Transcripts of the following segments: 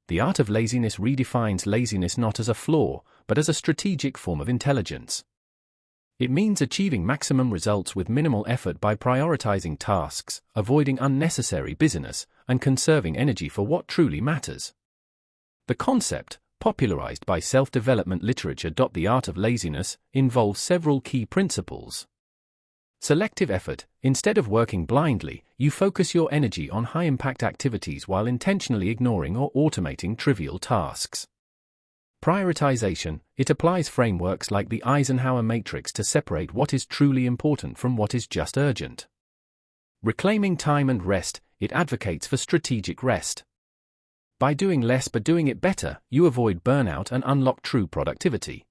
The Art of Laziness redefines laziness not as a flaw, but as a strategic form of intelligence. It means achieving maximum results with minimal effort by prioritizing tasks, avoiding unnecessary busyness, and conserving energy for what truly matters. The concept, popularized by self-development literature. The Art of Laziness involves several key principles. Selective effort. Instead of working blindly, you focus your energy on high-impact activities while intentionally ignoring or automating trivial tasks. Prioritization. It applies frameworks like the Eisenhower Matrix to separate what is truly important from what is just urgent. Reclaiming time and rest. It advocates for strategic rest. By doing less but doing it better, you avoid burnout and unlock true productivity.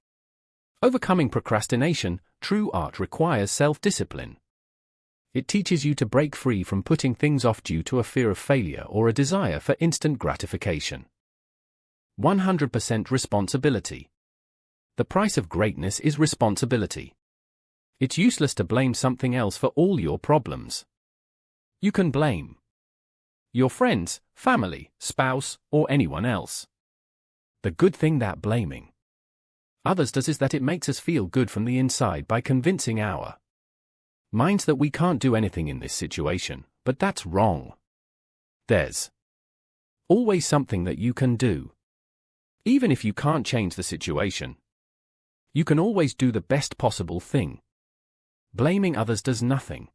Overcoming procrastination. True art requires self-discipline. It teaches you to break free from putting things off due to a fear of failure or a desire for instant gratification. 100% responsibility. The price of greatness is responsibility. It's useless to blame something else for all your problems. You can blame your friends, family, spouse, or anyone else. The good thing that blaming others does is that it makes us feel good from the inside by convincing our minds that we can't do anything in this situation, but that's wrong. There's always something that you can do. Even if you can't change the situation, you can always do the best possible thing. Blaming others does nothing.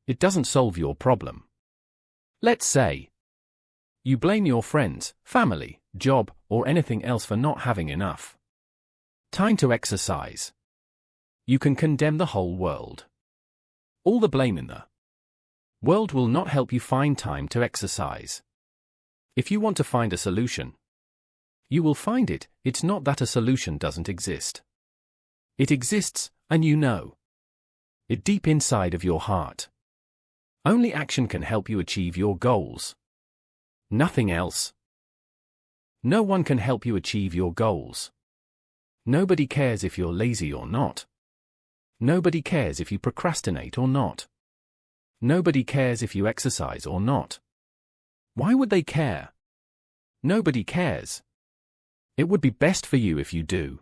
It doesn't solve your problem. Let's say you blame your friends, family, job, or anything else for not having enough time to exercise. You can condemn the whole world. All the blame in the world will not help you find time to exercise. If you want to find a solution, you will find it. It's not that a solution doesn't exist. It exists, and you know it deep inside of your heart. Only action can help you achieve your goals. Nothing else. No one can help you achieve your goals. Nobody cares if you're lazy or not. Nobody cares if you procrastinate or not. Nobody cares if you exercise or not. Why would they care? Nobody cares. It would be best for you if you do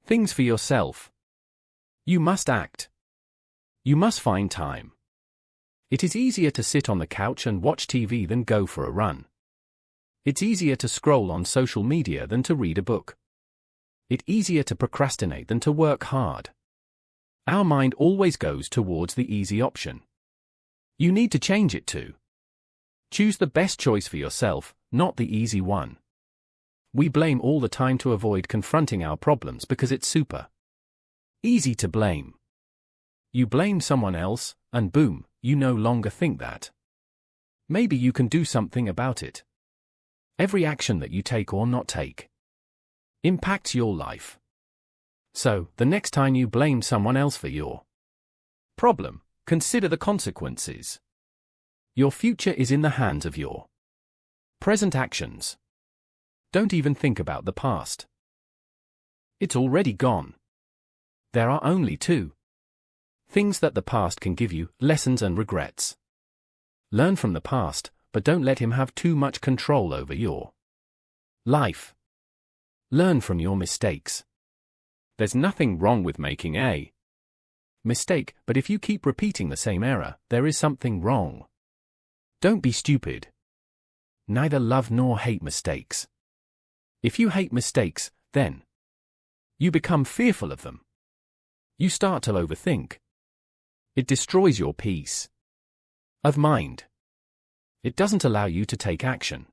things for yourself. You must act. You must find time. It is easier to sit on the couch and watch TV than go for a run. It's easier to scroll on social media than to read a book. It's easier to procrastinate than to work hard. Our mind always goes towards the easy option. You need to change it to choose the best choice for yourself, not the easy one. We blame all the time to avoid confronting our problems because it's super easy to blame. You blame someone else, and boom, you no longer think that maybe you can do something about it. Every action that you take or not take impacts your life. So, the next time you blame someone else for your problem, consider the consequences. Your future is in the hands of your present actions. Don't even think about the past. It's already gone. There are only two things that the past can give you: lessons and regrets. Learn from the past, but don't let him have too much control over your life. Learn from your mistakes. There's nothing wrong with making a mistake, but if you keep repeating the same error, there is something wrong. Don't be stupid. Neither love nor hate mistakes. If you hate mistakes, then you become fearful of them. You start to overthink. It destroys your peace of mind. It doesn't allow you to take action.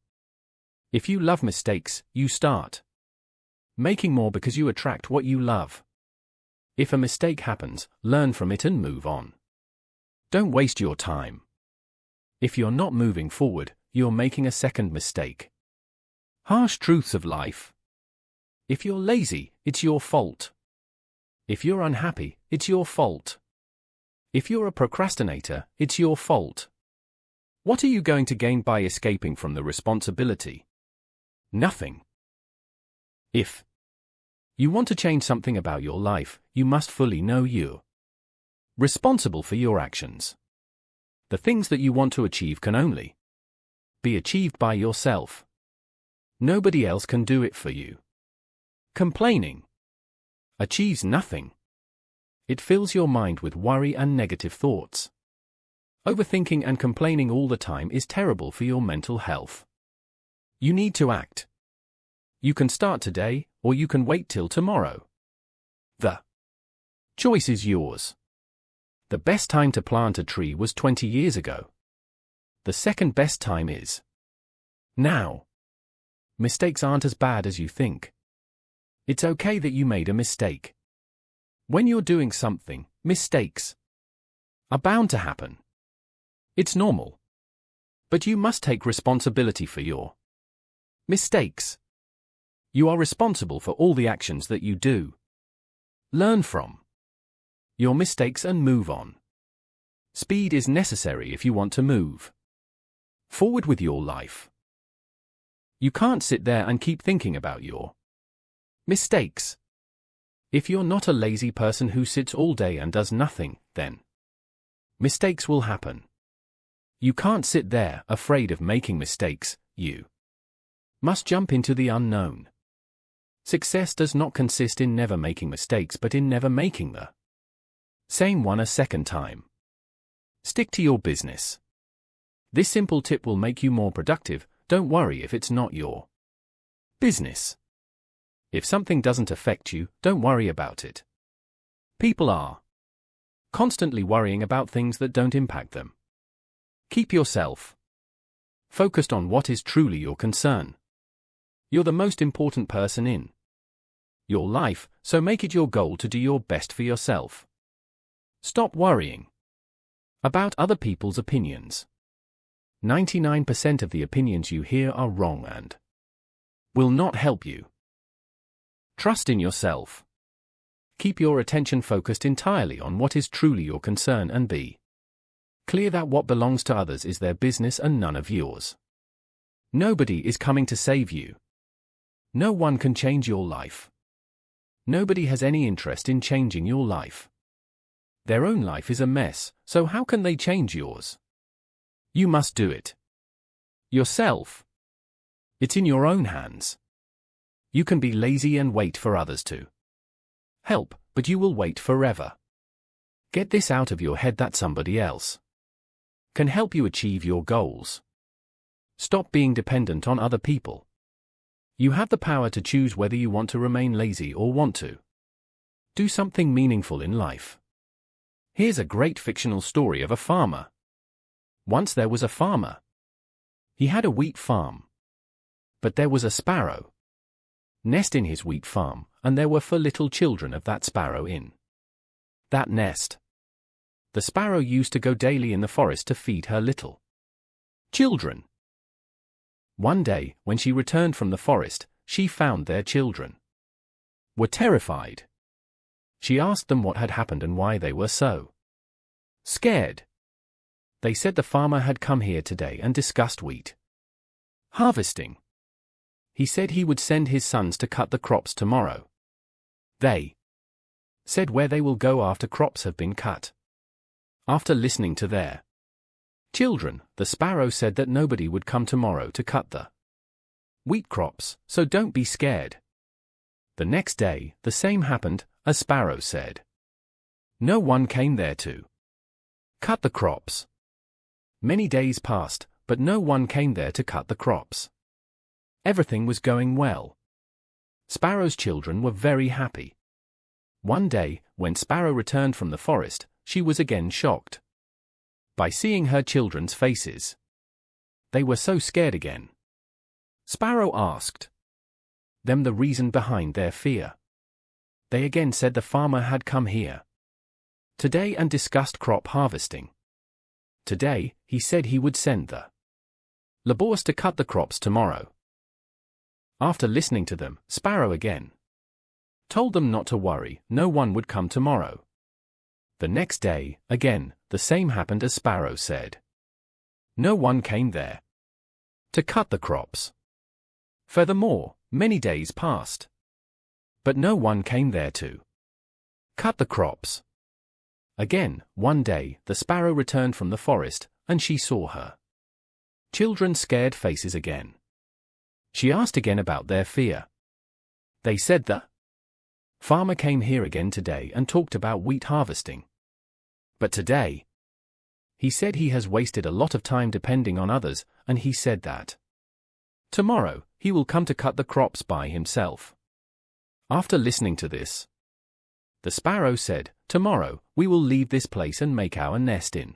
If you love mistakes, you start making more because you attract what you love. If a mistake happens, learn from it and move on. Don't waste your time. If you're not moving forward, you're making a second mistake. Harsh truths of life. If you're lazy, it's your fault. If you're unhappy, it's your fault. If you're a procrastinator, it's your fault. What are you going to gain by escaping from the responsibility? Nothing. If you want to change something about your life, you must fully know you're responsible for your actions. The things that you want to achieve can only be achieved by yourself. Nobody else can do it for you. Complaining achieves nothing. It fills your mind with worry and negative thoughts. Overthinking and complaining all the time is terrible for your mental health. You need to act. You can start today, or you can wait till tomorrow. The choice is yours. The best time to plant a tree was 20 years ago. The second best time is now. Mistakes aren't as bad as you think. It's okay that you made a mistake. When you're doing something, mistakes are bound to happen. It's normal. But you must take responsibility for your mistakes. You are responsible for all the actions that you do. Learn from your mistakes and move on. Speed is necessary if you want to move forward with your life. You can't sit there and keep thinking about your mistakes. If you're not a lazy person who sits all day and does nothing, then mistakes will happen. You can't sit there, afraid of making mistakes. You must jump into the unknown. Success does not consist in never making mistakes but in never making the same one a second time. Stick to your business. This simple tip will make you more productive. Don't worry if it's not your business. If something doesn't affect you, don't worry about it. People are constantly worrying about things that don't impact them. Keep yourself focused on what is truly your concern. You're the most important person in your life, so make it your goal to do your best for yourself. Stop worrying about other people's opinions. 99% of the opinions you hear are wrong and will not help you. Trust in yourself. Keep your attention focused entirely on what is truly your concern and be clear that what belongs to others is their business and none of yours. Nobody is coming to save you. No one can change your life. Nobody has any interest in changing your life. Their own life is a mess, so how can they change yours? You must do it yourself. It's in your own hands. You can be lazy and wait for others to help, but you will wait forever. Get this out of your head that somebody else can help you achieve your goals. Stop being dependent on other people. You have the power to choose whether you want to remain lazy or want to do something meaningful in life. Here's a great fictional story of a farmer. Once there was a farmer. He had a wheat farm. But there was a sparrow nest in his wheat farm, and there were 4 little children of that sparrow in that nest. The sparrow used to go daily in the forest to feed her little children. One day, when she returned from the forest, she found their children were terrified. She asked them what had happened and why they were so scared. They said the farmer had come here today and discussed wheat harvesting. He said he would send his sons to cut the crops tomorrow. They said where they will go after crops have been cut. After listening to their children, the sparrow said that nobody would come tomorrow to cut the wheat crops, so don't be scared. The next day, the same happened, a sparrow said. No one came there to cut the crops. Many days passed, but no one came there to cut the crops. Everything was going well. Sparrow's children were very happy. One day, when Sparrow returned from the forest, she was again shocked by seeing her children's faces. They were so scared again. Sparrow asked them the reason behind their fear. They again said the farmer had come here today and discussed crop harvesting. Today, he said he would send the laborers to cut the crops tomorrow. After listening to them, Sparrow again told them not to worry, no one would come tomorrow. The next day, again, the same happened as Sparrow said. No one came there to cut the crops. Furthermore, many days passed. But no one came there to cut the crops. Again, one day, the sparrow returned from the forest, and she saw her children's scared faces again. She asked again about their fear. They said the farmer came here again today and talked about wheat harvesting. But today, he said he has wasted a lot of time depending on others, and he said that tomorrow, he will come to cut the crops by himself. After listening to this, the sparrow said, "Tomorrow, we will leave this place and make our nest in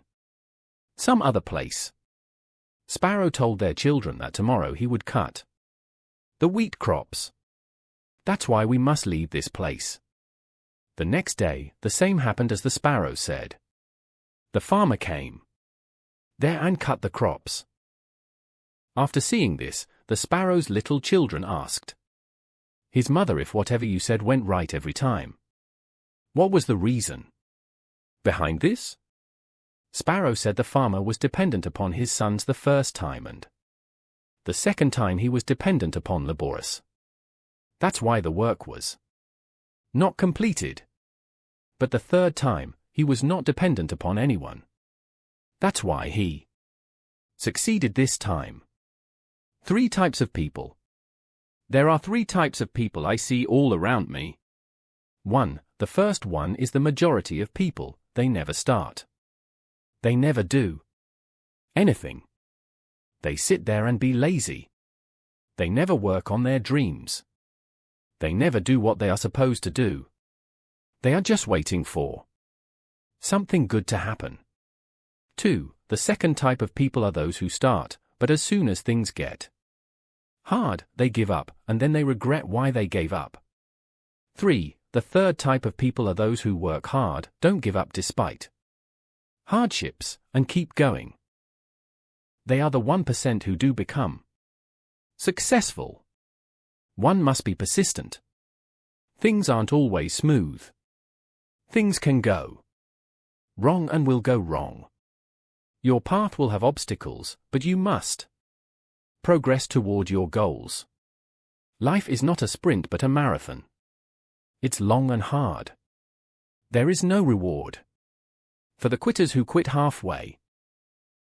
some other place." Sparrow told their children that tomorrow he would cut the wheat crops. That's why we must leave this place. The next day, the same happened as the sparrow said. The farmer came there and cut the crops. After seeing this, the sparrow's little children asked his mother if whatever you said went right every time. What was the reason behind this? Sparrow said the farmer was dependent upon his sons the first time, and the second time he was dependent upon laborers. That's why the work was not completed. But the third time, he was not dependent upon anyone. That's why he succeeded this time. 3 types of people. There are 3 types of people I see all around me. 1. The first one is the majority of people. They never start. They never do anything. They sit there and be lazy. They never work on their dreams. They never do what they are supposed to do. They are just waiting for something good to happen. 2. The second type of people are those who start, but as soon as things get hard, they give up, and then they regret why they gave up. 3. The third type of people are those who work hard, don't give up despite hardships, and keep going. They are the 1% who do become successful. One must be persistent. Things aren't always smooth. Things can go wrong and will go wrong. Your path will have obstacles, but you must progress toward your goals. Life is not a sprint but a marathon. It's long and hard. There is no reward for the quitters who quit halfway.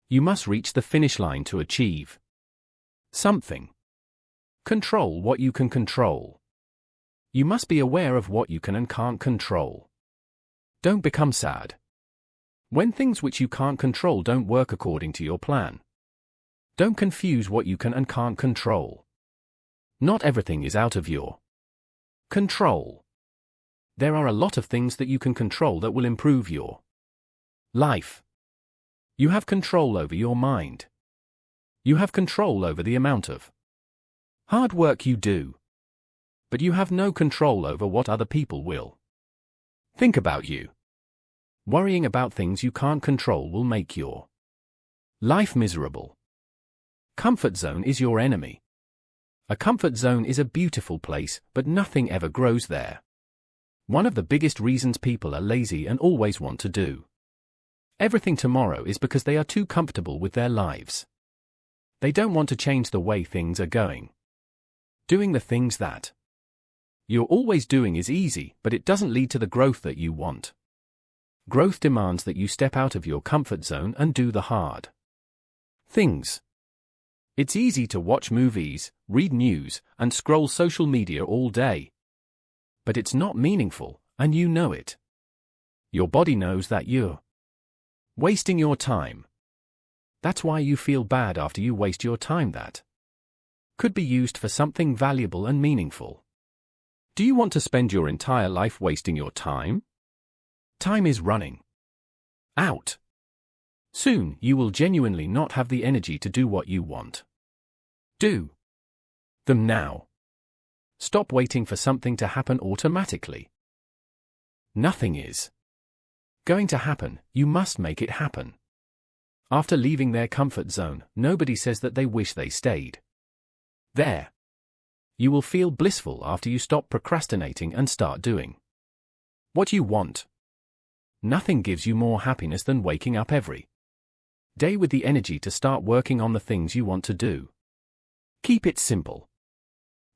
You must reach the finish line to achieve something. Control what you can control. You must be aware of what you can and can't control. Don't become sad when things which you can't control don't work according to your plan. Don't confuse what you can and can't control. Not everything is out of your control. There are a lot of things that you can control that will improve your life. You have control over your mind. You have control over the amount of hard work you do. But you have no control over what other people will think about you. Worrying about things you can't control will make your life miserable. Comfort zone is your enemy. A comfort zone is a beautiful place, but nothing ever grows there. One of the biggest reasons people are lazy and always want to do everything tomorrow is because they are too comfortable with their lives. They don't want to change the way things are going. Doing the things that you're always doing is easy, but it doesn't lead to the growth that you want. Growth demands that you step out of your comfort zone and do the hard things. It's easy to watch movies, read news, and scroll social media all day. But it's not meaningful, and you know it. Your body knows that you're wasting your time. That's why you feel bad after you waste your time that could be used for something valuable and meaningful. Do you want to spend your entire life wasting your time? Time is running out. Soon, you will genuinely not have the energy to do what you want. Do them now. Stop waiting for something to happen automatically. Nothing is going to happen, you must make it happen. After leaving their comfort zone, nobody says that they wish they stayed there. You will feel blissful after you stop procrastinating and start doing what you want. Nothing gives you more happiness than waking up every day with the energy to start working on the things you want to do. Keep it simple.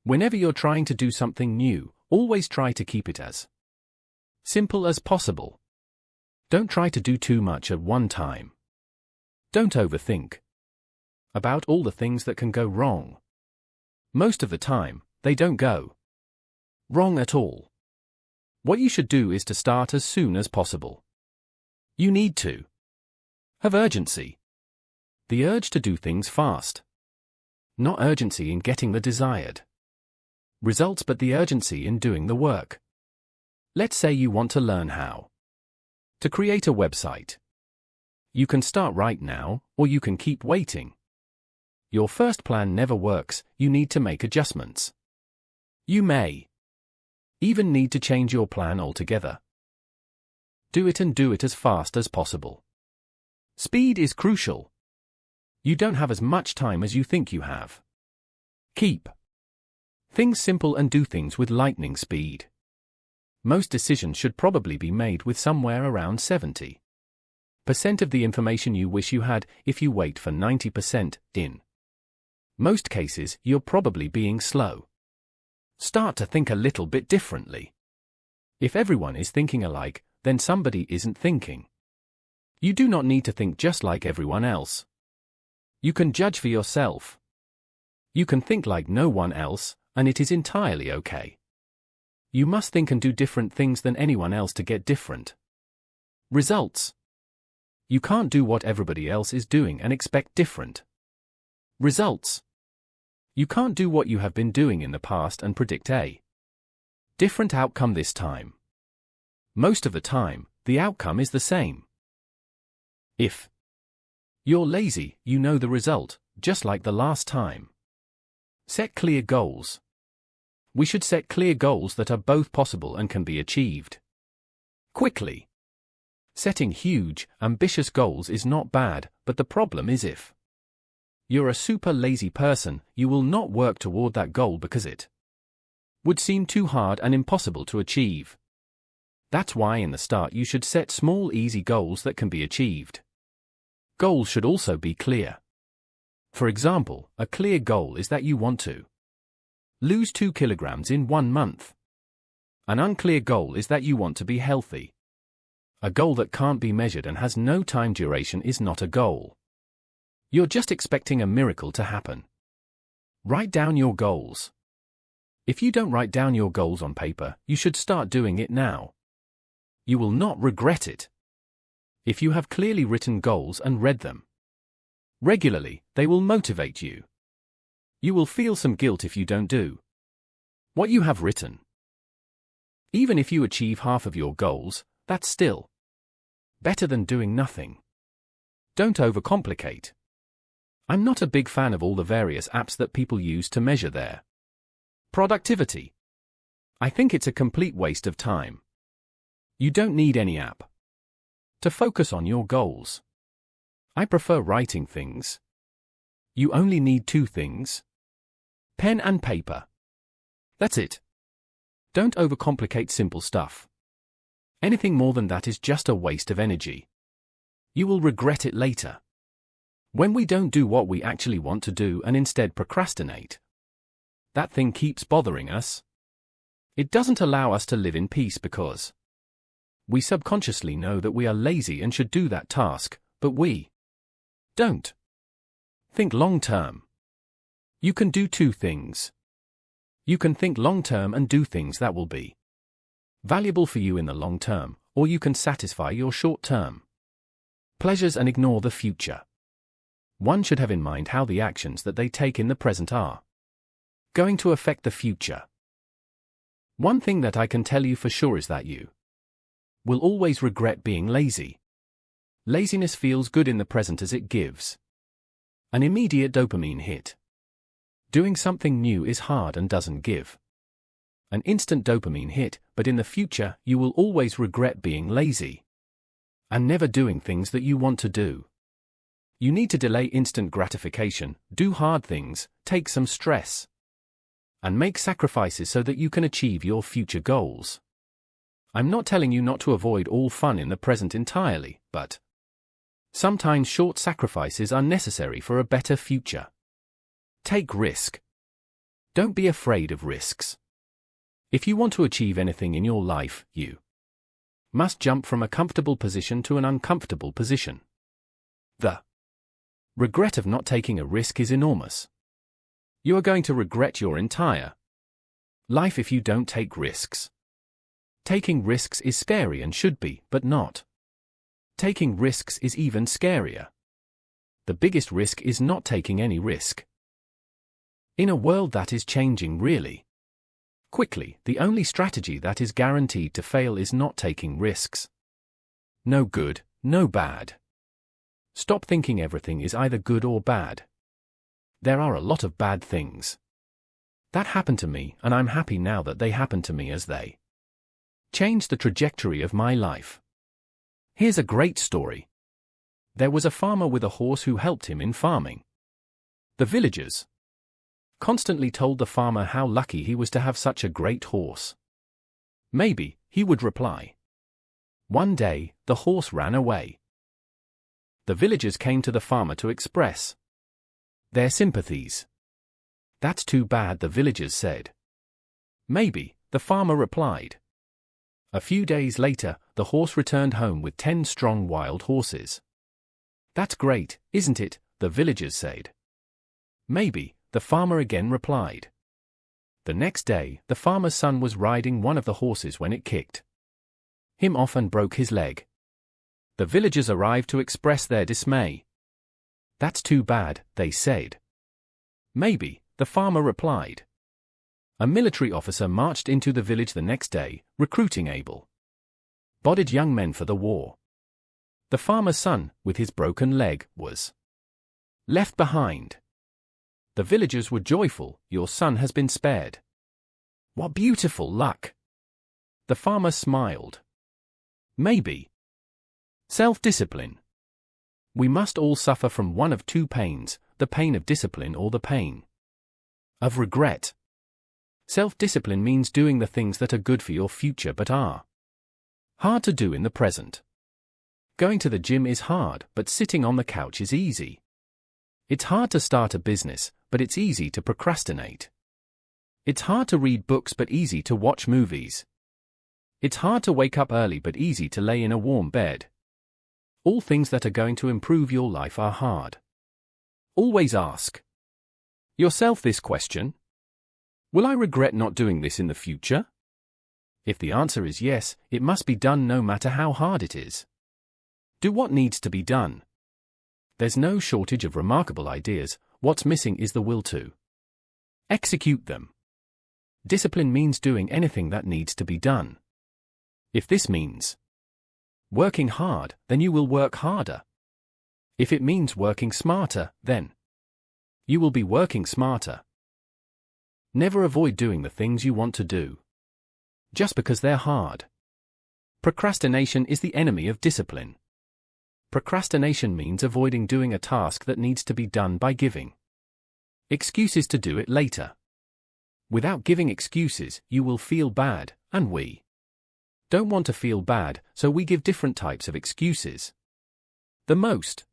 Whenever you're trying to do something new, always try to keep it as simple as possible. Don't try to do too much at one time. Don't overthink about all the things that can go wrong. Most of the time, they don't go wrong at all. What you should do is to start as soon as possible. You need to have urgency. The urge to do things fast. Not urgency in getting the desired results, but the urgency in doing the work. Let's say you want to learn how to create a website. You can start right now, or you can keep waiting. Your first plan never works, you need to make adjustments. You may even need to change your plan altogether. Do it, and do it as fast as possible. Speed is crucial. You don't have as much time as you think you have. Keep things simple and do things with lightning speed. Most decisions should probably be made with somewhere around 70% of the information you wish you had. If you wait for 90%, in most cases, you're probably being slow. Start to think a little bit differently. If everyone is thinking alike, then somebody isn't thinking. You do not need to think just like everyone else. You can judge for yourself. You can think like no one else, and it is entirely okay. You must think and do different things than anyone else to get different results. You can't do what everybody else is doing and expect different results. You can't do what you have been doing in the past and predict a different outcome this time. Most of the time, the outcome is the same. If you're lazy, you know the result, just like the last time. Set clear goals. We should set clear goals that are both possible and can be achieved quickly. Setting huge, ambitious goals is not bad, but the problem is if you're a super lazy person, you will not work toward that goal because it would seem too hard and impossible to achieve. That's why in the start you should set small, easy goals that can be achieved. Goals should also be clear. For example, a clear goal is that you want to lose 2 kilograms in 1 month. An unclear goal is that you want to be healthy. A goal that can't be measured and has no time duration is not a goal. You're just expecting a miracle to happen. Write down your goals. If you don't write down your goals on paper, you should start doing it now. You will not regret it. If you have clearly written goals and read them regularly, they will motivate you. You will feel some guilt if you don't do what you have written. Even if you achieve half of your goals, that's still better than doing nothing. Don't overcomplicate. I'm not a big fan of all the various apps that people use to measure their productivity. I think it's a complete waste of time. You don't need any app to focus on your goals. I prefer writing things. You only need 2 things: pen and paper. That's it. Don't overcomplicate simple stuff. Anything more than that is just a waste of energy. You will regret it later. When we don't do what we actually want to do and instead procrastinate, that thing keeps bothering us. It doesn't allow us to live in peace because we subconsciously know that we are lazy and should do that task, but we don't think long term. You can do 2 things. You can think long term and do things that will be valuable for you in the long term, or you can satisfy your short term pleasures and ignore the future. One should have in mind how the actions that they take in the present are going to affect the future. One thing that I can tell you for sure is that you will always regret being lazy. Laziness feels good in the present as it gives an immediate dopamine hit. Doing something new is hard and doesn't give an instant dopamine hit, but in the future you will always regret being lazy and never doing things that you want to do. You need to delay instant gratification, do hard things, take some stress, and make sacrifices so that you can achieve your future goals. I'm not telling you not to avoid all fun in the present entirely, but sometimes short sacrifices are necessary for a better future. Take risk. Don't be afraid of risks. If you want to achieve anything in your life, you must jump from a comfortable position to an uncomfortable position. The regret of not taking a risk is enormous. You are going to regret your entire life if you don't take risks. Taking risks is scary and should be, but not. Taking risks is even scarier. The biggest risk is not taking any risk. In a world that is changing really quickly, the only strategy that is guaranteed to fail is not taking risks. No good, no bad. Stop thinking everything is either good or bad. There are a lot of bad things that happened to me, and I'm happy now that they happened to me, as they changed the trajectory of my life. Here's a great story. There was a farmer with a horse who helped him in farming. The villagers constantly told the farmer how lucky he was to have such a great horse. Maybe, he would reply. One day, the horse ran away. The villagers came to the farmer to express their sympathies. That's too bad, the villagers said. Maybe, the farmer replied. A few days later, the horse returned home with 10 strong wild horses. That's great, isn't it? The villagers said. Maybe, the farmer again replied. The next day, the farmer's son was riding one of the horses when it kicked him off and broke his leg. The villagers arrived to express their dismay. That's too bad, they said. Maybe, the farmer replied. A military officer marched into the village the next day, recruiting able-bodied young men for the war. The farmer's son, with his broken leg, was left behind. The villagers were joyful. Your son has been spared. What beautiful luck! The farmer smiled. Maybe. Self-discipline. We must all suffer from one of two pains, the pain of discipline or the pain of regret. Self-discipline means doing the things that are good for your future but are hard to do in the present. Going to the gym is hard, but sitting on the couch is easy. It's hard to start a business, but it's easy to procrastinate. It's hard to read books but easy to watch movies. It's hard to wake up early but easy to lay in a warm bed. All things that are going to improve your life are hard. Always ask yourself this question. Will I regret not doing this in the future? If the answer is yes, it must be done no matter how hard it is. Do what needs to be done. There's no shortage of remarkable ideas. What's missing is the will to execute them. Discipline means doing anything that needs to be done. If this means working hard, then you will work harder. If it means working smarter, then you will be working smarter. Never avoid doing the things you want to do just because they're hard. Procrastination is the enemy of discipline. Procrastination means avoiding doing a task that needs to be done by giving excuses to do it later. Without giving excuses, you will feel bad, and we don't want to feel bad, so we give different types of excuses. The most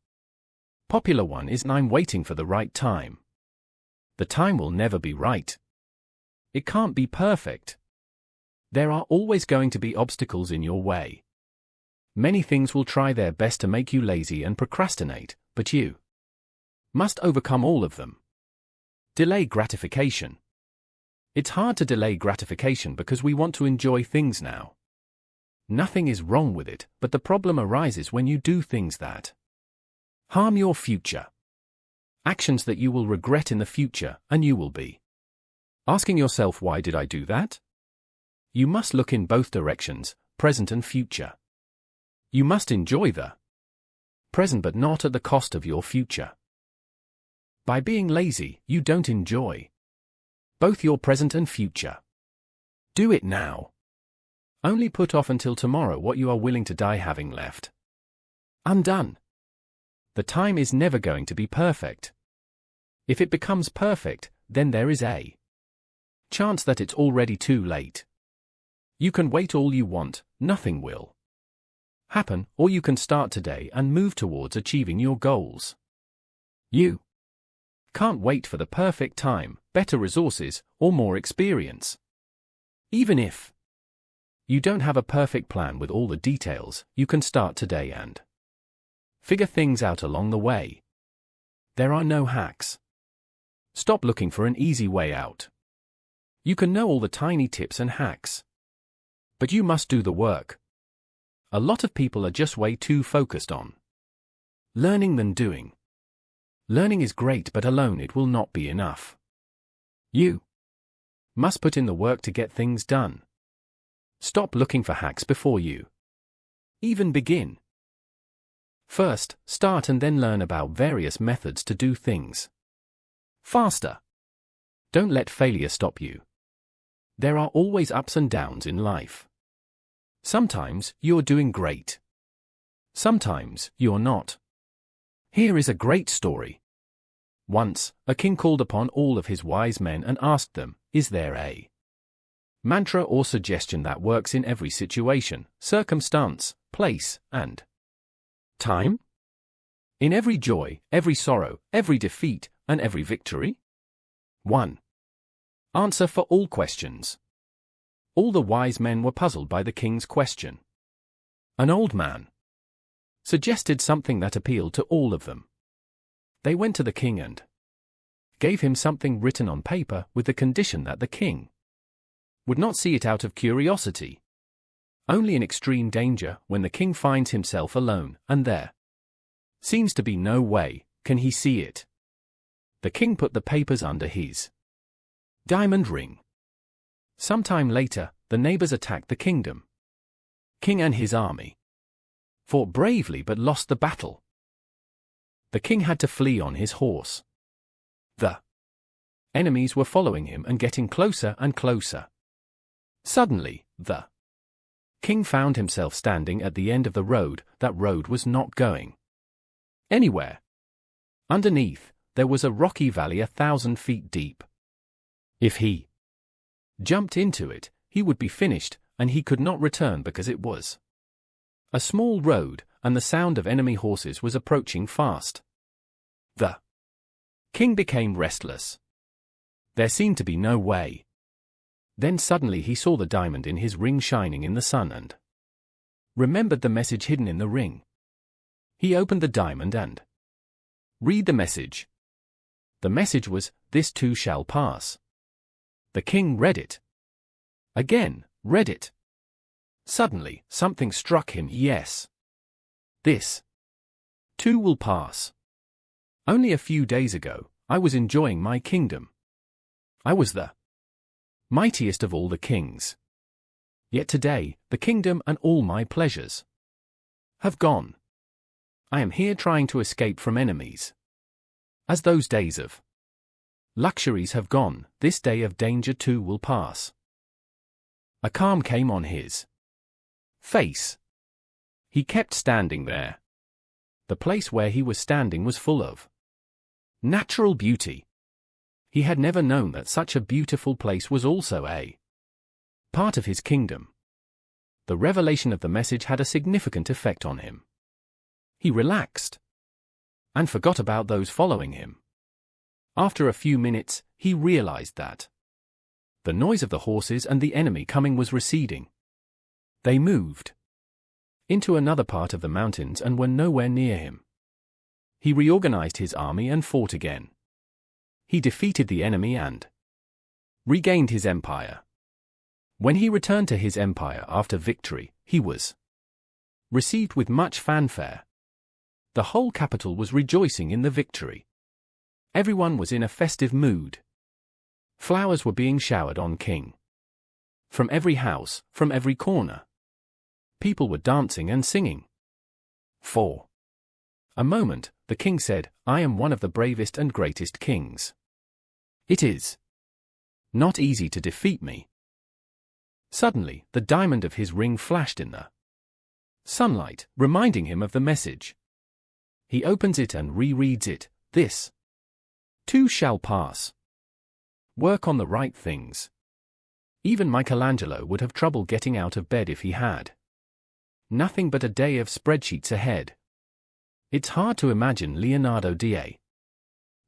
popular one is I'm waiting for the right time. The time will never be right. It can't be perfect. There are always going to be obstacles in your way. Many things will try their best to make you lazy and procrastinate, but you must overcome all of them. Delay gratification. It's hard to delay gratification because we want to enjoy things now. Nothing is wrong with it, but the problem arises when you do things that harm your future. Actions that you will regret in the future, and you will be asking yourself, why did I do that? You must look in both directions, present and future. You must enjoy the present but not at the cost of your future. By being lazy, you don't enjoy both your present and future. Do it now. Only put off until tomorrow what you are willing to die having left undone. The time is never going to be perfect. If it becomes perfect, then there is a chance that it's already too late. You can wait all you want, nothing will happen, or you can start today and move towards achieving your goals. You can't wait for the perfect time, better resources, or more experience. Even if you don't have a perfect plan with all the details, you can start today and figure things out along the way. There are no hacks. Stop looking for an easy way out. You can know all the tiny tips and hacks, but you must do the work. A lot of people are just way too focused on learning than doing. Learning is great, but alone it will not be enough. You must put in the work to get things done. Stop looking for hacks before you even begin. First, start and then learn about various methods to do things faster. Don't let failure stop you. There are always ups and downs in life. Sometimes you're doing great. Sometimes you're not. Here is a great story. Once, a king called upon all of his wise men and asked them, "Is there a mantra or suggestion that works in every situation, circumstance, place, and time? In every joy, every sorrow, every defeat, and every victory?" 1. Answer for all questions. All the wise men were puzzled by the king's question. An old man suggested something that appealed to all of them. They went to the king and gave him something written on paper with the condition that the king would not see it out of curiosity. Only in extreme danger, when the king finds himself alone, and there seems to be no way, can he see it. The king put the papers under his diamond ring. Sometime later, the neighbors attacked the kingdom. King and his army fought bravely but lost the battle. The king had to flee on his horse. The enemies were following him and getting closer and closer. Suddenly, the king found himself standing at the end of the road. That road was not going anywhere. Underneath, there was a rocky valley 1,000 feet deep. If he jumped into it, he would be finished, and he could not return because it was a small road, and the sound of enemy horses was approaching fast. The king became restless. There seemed to be no way. Then suddenly he saw the diamond in his ring shining in the sun and remembered the message hidden in the ring. He opened the diamond and read the message. The message was, "This too shall pass." The king read it. Again, read it. Suddenly, something struck him. Yes. This too will pass. Only a few days ago, I was enjoying my kingdom. I was the mightiest of all the kings. Yet today, the kingdom and all my pleasures have gone. I am here trying to escape from enemies. As those days of luxuries have gone, this day of danger too will pass. A calm came on his face. He kept standing there. The place where he was standing was full of natural beauty. He had never known that such a beautiful place was also a part of his kingdom. The revelation of the message had a significant effect on him. He relaxed and forgot about those following him. After a few minutes, he realized that the noise of the horses and the enemy coming was receding. They moved into another part of the mountains and were nowhere near him. He reorganized his army and fought again. He defeated the enemy and regained his empire. When he returned to his empire after victory, he was received with much fanfare. The whole capital was rejoicing in the victory. Everyone was in a festive mood. Flowers were being showered on King. From every house, from every corner, people were dancing and singing. For a moment, the king said, "I am one of the bravest and greatest kings. It is not easy to defeat me." Suddenly, the diamond of his ring flashed in the sunlight, reminding him of the message. He opens it and rereads it. "This too shall pass. Work on the right things." Even Michelangelo would have trouble getting out of bed if he had nothing but a day of spreadsheets ahead. It's hard to imagine Leonardo da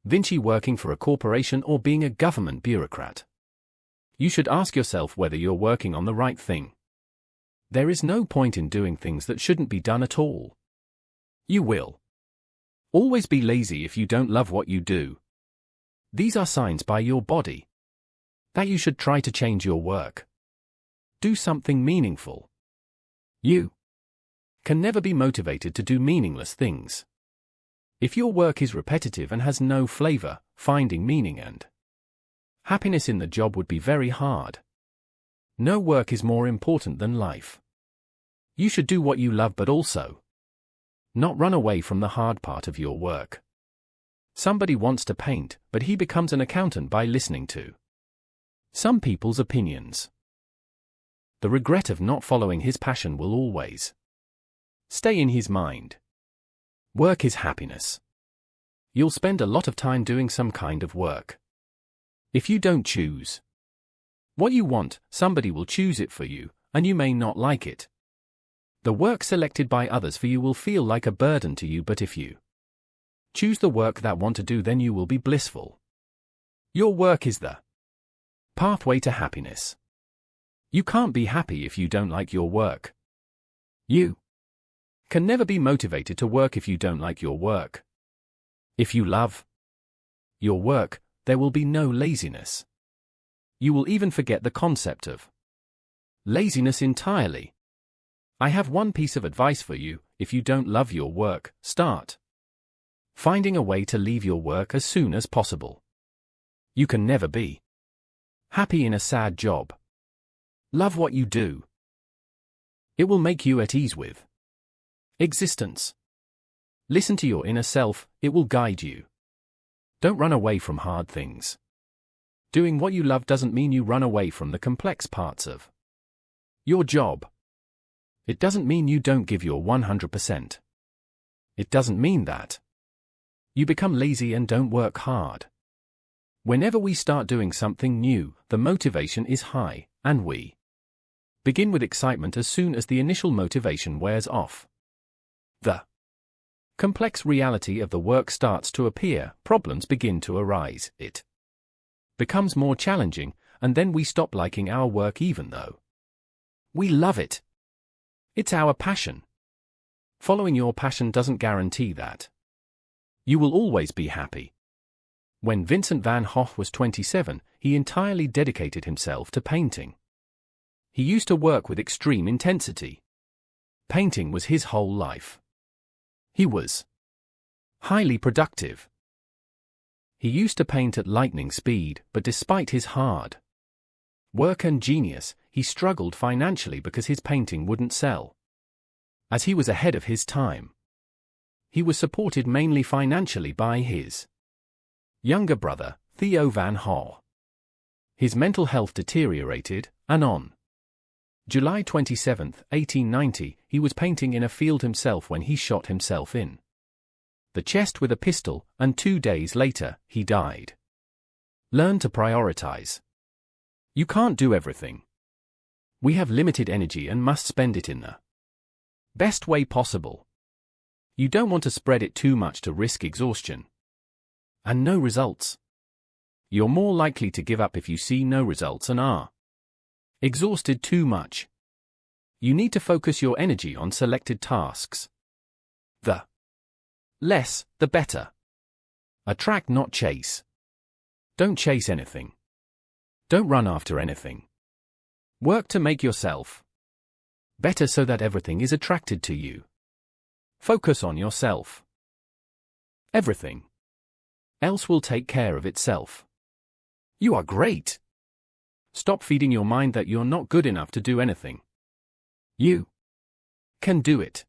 Vinci working for a corporation or being a government bureaucrat. You should ask yourself whether you're working on the right thing. There is no point in doing things that shouldn't be done at all. You will always be lazy if you don't love what you do. These are signs by your body that you should try to change your work. Do something meaningful. You can never be motivated to do meaningless things. If your work is repetitive and has no flavor, finding meaning and happiness in the job would be very hard. No work is more important than life. You should do what you love but also not run away from the hard part of your work. Somebody wants to paint, but he becomes an accountant by listening to some people's opinions. The regret of not following his passion will always stay in his mind. Work is happiness. You'll spend a lot of time doing some kind of work. If you don't choose what you want, somebody will choose it for you, and you may not like it. The work selected by others for you will feel like a burden to you, but if you choose the work that want to do, then you will be blissful. Your work is the pathway to happiness. You can't be happy if you don't like your work. You can never be motivated to work if you don't like your work. If you love your work, there will be no laziness. You will even forget the concept of laziness entirely. I have one piece of advice for you: if you don't love your work, start finding a way to leave your work as soon as possible. You can never be happy in a sad job. Love what you do. It will make you at ease with existence. Listen to your inner self, it will guide you. Don't run away from hard things. Doing what you love doesn't mean you run away from the complex parts of your job. It doesn't mean you don't give your 100%. It doesn't mean that you become lazy and don't work hard. Whenever we start doing something new, the motivation is high, and we begin with excitement as soon as the initial motivation wears off. The complex reality of the work starts to appear, problems begin to arise, it becomes more challenging, and then we stop liking our work even though we love it. It's our passion. Following your passion doesn't guarantee that you will always be happy. When Vincent van Gogh was 27, he entirely dedicated himself to painting. He used to work with extreme intensity. Painting was his whole life. He was highly productive. He used to paint at lightning speed, but despite his hard work and genius, he struggled financially because his painting wouldn't sell. As he was ahead of his time, he was supported mainly financially by his younger brother, Theo van Gogh. His mental health deteriorated, and on July 27, 1890, he was painting in a field himself when he shot himself in the chest with a pistol, and 2 days later, he died. Learn to prioritize. You can't do everything. We have limited energy and must spend it in the best way possible. You don't want to spread it too much to risk exhaustion and no results. You're more likely to give up if you see no results and are exhausted too much. You need to focus your energy on selected tasks. The less, the better. Attract, not chase. Don't chase anything. Don't run after anything. Work to make yourself better so that everything is attracted to you. Focus on yourself. Everything else will take care of itself. You are great. Stop feeding your mind that you're not good enough to do anything. You can do it.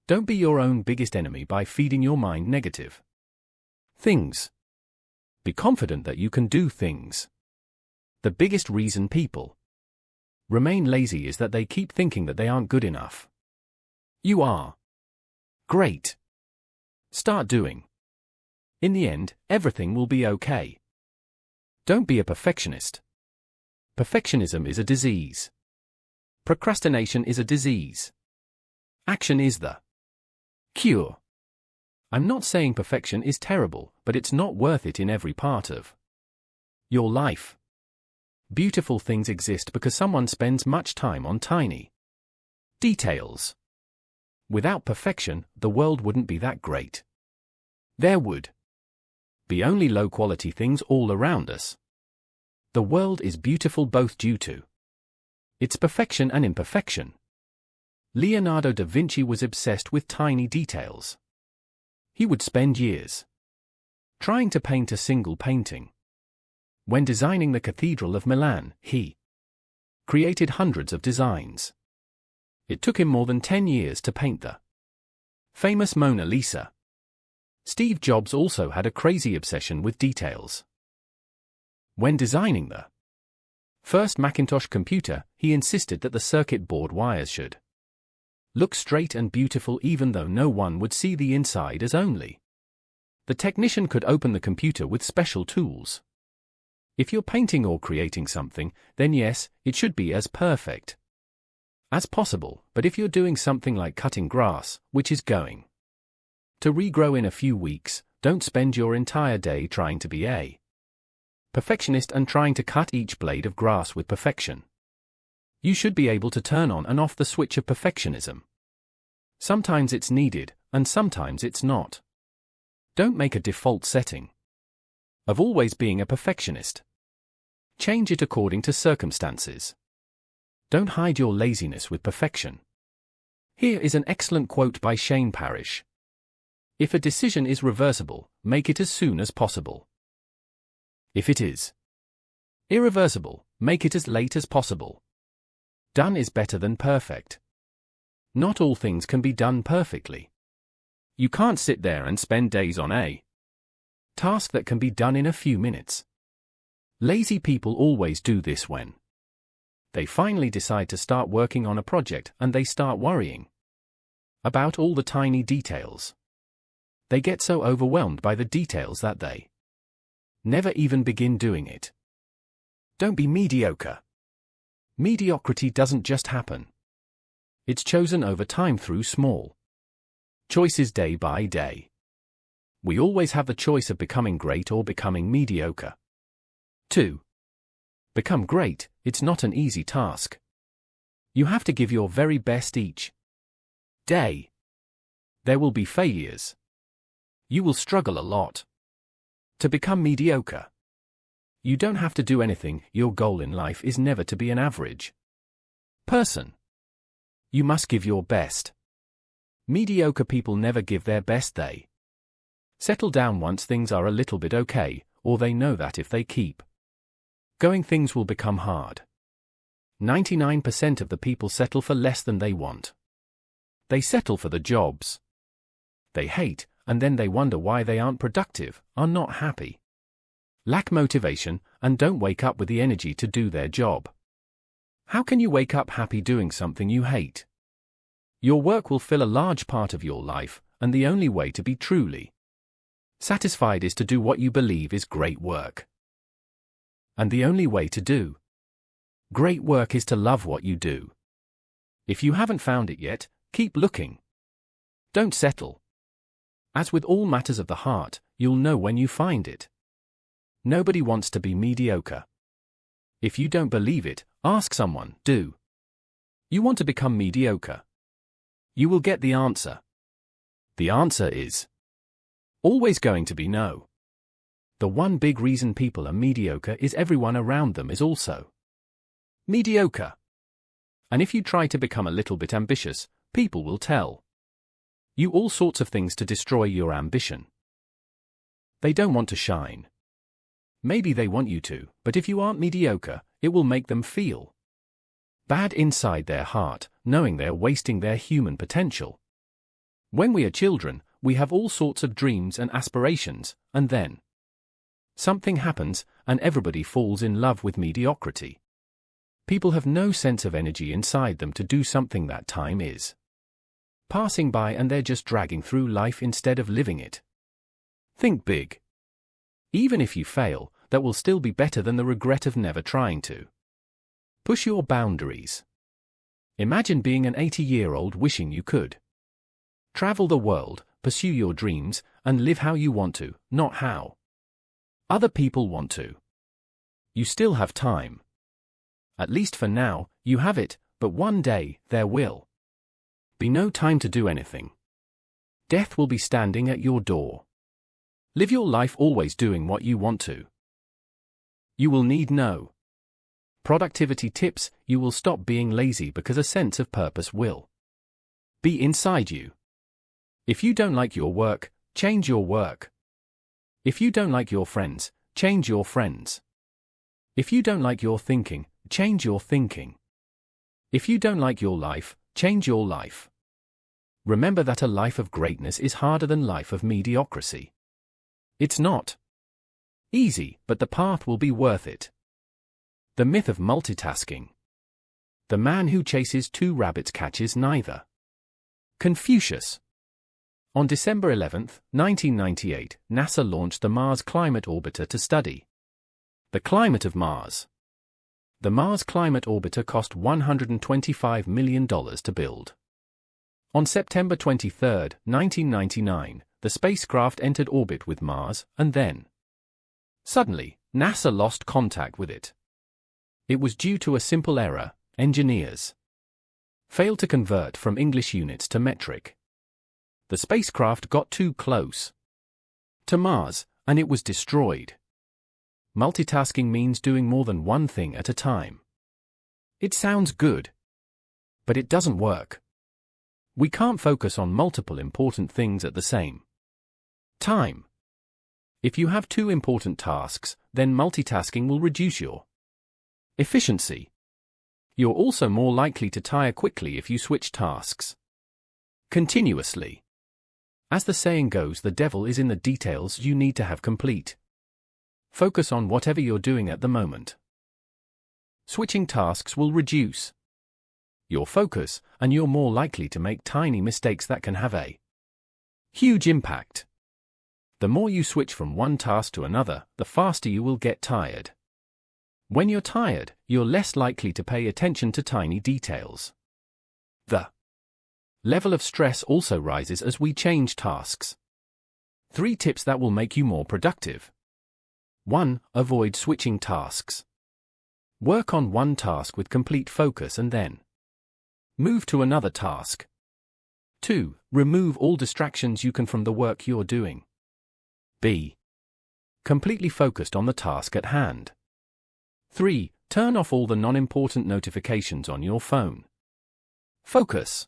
Don't be your own biggest enemy by feeding your mind negative things. Be confident that you can do things. The biggest reason people remain lazy is that they keep thinking that they aren't good enough. You are great. Start doing. In the end, everything will be okay. Don't be a perfectionist. Perfectionism is a disease. Procrastination is a disease. Action is the cure. I'm not saying perfection is terrible, but it's not worth it in every part of your life. Beautiful things exist because someone spends much time on tiny details. Without perfection, the world wouldn't be that great. There would be only low-quality things all around us. The world is beautiful both due to its perfection and imperfection. Leonardo da Vinci was obsessed with tiny details. He would spend years trying to paint a single painting. When designing the Cathedral of Milan, he created hundreds of designs. It took him more than 10 years to paint the famous Mona Lisa. Steve Jobs also had a crazy obsession with details. When designing the first Macintosh computer, he insisted that the circuit board wires should look straight and beautiful even though no one would see the inside, as only the technician could open the computer with special tools. If you're painting or creating something, then yes, it should be as perfect as possible, but if you're doing something like cutting grass, which is going to regrow in a few weeks, don't spend your entire day trying to be a perfectionist and trying to cut each blade of grass with perfection. You should be able to turn on and off the switch of perfectionism. Sometimes it's needed, and sometimes it's not. Don't make a default setting of always being a perfectionist. Change it according to circumstances. Don't hide your laziness with perfection. Here is an excellent quote by Shane Parrish. If a decision is reversible, make it as soon as possible. If it is irreversible, make it as late as possible. Done is better than perfect. Not all things can be done perfectly. You can't sit there and spend days on a task that can be done in a few minutes. Lazy people always do this when they finally decide to start working on a project and they start worrying about all the tiny details. They get so overwhelmed by the details that they never even begin doing it. Don't be mediocre. Mediocrity doesn't just happen. It's chosen over time through small choices day by day. We always have the choice of becoming great or becoming mediocre. 2. Become great, it's not an easy task. You have to give your very best each day. There will be failures. You will struggle a lot. To become mediocre, you don't have to do anything. Your goal in life is never to be an average person. You must give your best. Mediocre people never give their best. They settle down once things are a little bit okay, or they know that if they keep going, things will become hard. 99% of the people settle for less than they want. They settle for the jobs they hate, and then they wonder why they aren't productive, are not happy, lack motivation, and don't wake up with the energy to do their job. How can you wake up happy doing something you hate? Your work will fill a large part of your life, and the only way to be truly satisfied is to do what you believe is great work. And the only way to do great work is to love what you do. If you haven't found it yet, keep looking. Don't settle. As with all matters of the heart, you'll know when you find it. Nobody wants to be mediocre. If you don't believe it, ask someone. Do you want to become mediocre? You will get the answer. The answer is always going to be no. The one big reason people are mediocre is everyone around them is also mediocre. And if you try to become a little bit ambitious, people will tell you all sorts of things to destroy your ambition. They don't want to shine. Maybe they want you to, but if you aren't mediocre, it will make them feel bad inside their heart, knowing they're wasting their human potential. When we are children, we have all sorts of dreams and aspirations, and then something happens, and everybody falls in love with mediocrity. People have no sense of energy inside them to do something. That time is passing by and they're just dragging through life instead of living it. Think big. Even if you fail, that will still be better than the regret of never trying to push your boundaries. Imagine being an 80-year-old wishing you could travel the world, pursue your dreams, and live how you want to, not how other people want to. You still have time. At least for now, you have it, but one day, there will be no time to do anything. Death will be standing at your door. Live your life always doing what you want to. You will need no productivity tips. You will stop being lazy because a sense of purpose will be inside you. If you don't like your work, change your work. If you don't like your friends, change your friends. If you don't like your thinking, change your thinking. If you don't like your life, change your life. Remember that a life of greatness is harder than life of mediocrity. It's not easy, but the path will be worth it. The myth of multitasking. The man who chases two rabbits catches neither. Confucius. On December 11, 1998, NASA launched the Mars Climate Orbiter to study the climate of Mars. The Mars Climate Orbiter cost $125 million to build. On September 23, 1999, the spacecraft entered orbit with Mars, and then, suddenly, NASA lost contact with it. It was due to a simple error. Engineers failed to convert from English units to metric. The spacecraft got too close to Mars, and it was destroyed. Multitasking means doing more than one thing at a time. It sounds good, but it doesn't work. We can't focus on multiple important things at the same time. If you have two important tasks, then multitasking will reduce your efficiency. You're also more likely to tire quickly if you switch tasks continuously. As the saying goes, the devil is in the details. You need to have complete focus on whatever you're doing at the moment. Switching tasks will reduce your focus, and you're more likely to make tiny mistakes that can have a huge impact. The more you switch from one task to another, the faster you will get tired. When you're tired, you're less likely to pay attention to tiny details. The level of stress also rises as we change tasks. 3 tips that will make you more productive. 1. Avoid switching tasks. Work on one task with complete focus and then move to another task. 2. Remove all distractions you can from the work you're doing. Be completely focused on the task at hand. 3. Turn off all the non-important notifications on your phone. Focus.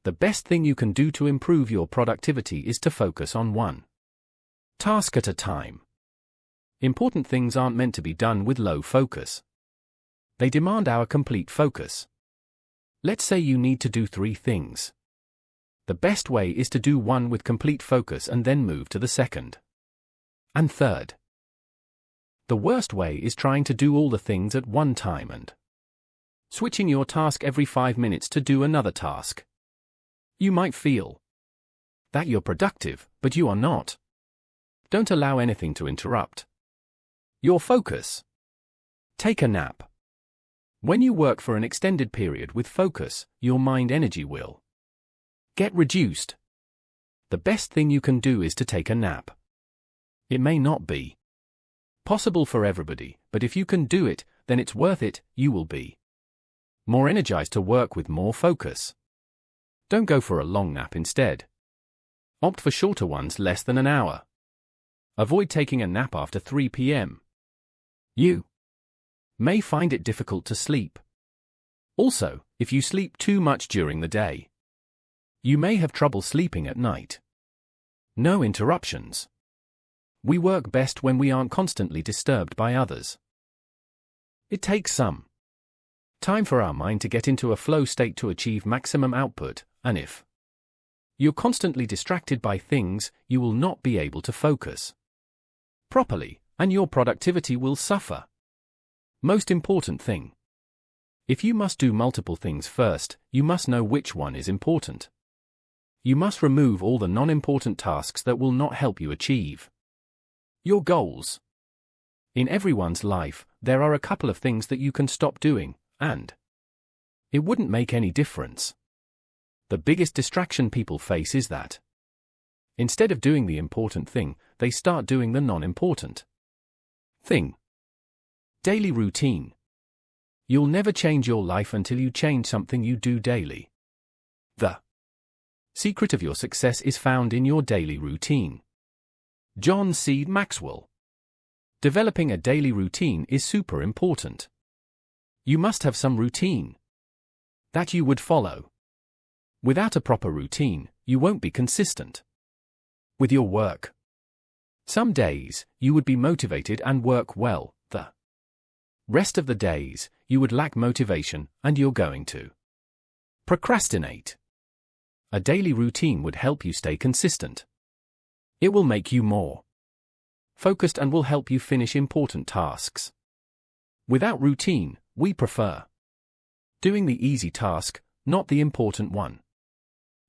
The best thing you can do to improve your productivity is to focus on one task at a time. Important things aren't meant to be done with low focus. They demand our complete focus. Let's say you need to do 3 things. The best way is to do one with complete focus and then move to the second and third. The worst way is trying to do all the things at one time and switching your task every 5 minutes to do another task. You might feel that you're productive, but you are not. Don't allow anything to interrupt your focus. Take a nap. When you work for an extended period with focus, your mind energy will get reduced. The best thing you can do is to take a nap. It may not be possible for everybody, but if you can do it, then it's worth it. You will be more energized to work with more focus. Don't go for a long nap instead. Opt for shorter ones, less than an hour. Avoid taking a nap after 3 p.m. You may find it difficult to sleep. Also, if you sleep too much during the day, you may have trouble sleeping at night. No interruptions. We work best when we aren't constantly disturbed by others. It takes some time for our mind to get into a flow state to achieve maximum output, and if you're constantly distracted by things, you will not be able to focus properly, and your productivity will suffer. Most important thing. If you must do multiple things first, you must know which one is important. You must remove all the non-important tasks that will not help you achieve your goals. In everyone's life, there are a couple of things that you can stop doing, and it wouldn't make any difference. The biggest distraction people face is that instead of doing the important thing, they start doing the non-important thing. Daily routine. You'll never change your life until you change something you do daily. The secret of your success is found in your daily routine. John C. Maxwell. Developing a daily routine is super important. You must have some routine that you would follow. Without a proper routine, you won't be consistent with your work. Some days, you would be motivated and work well. The rest of the days, you would lack motivation and you're going to procrastinate. A daily routine would help you stay consistent. It will make you more focused and will help you finish important tasks. Without routine, we prefer doing the easy task, not the important one.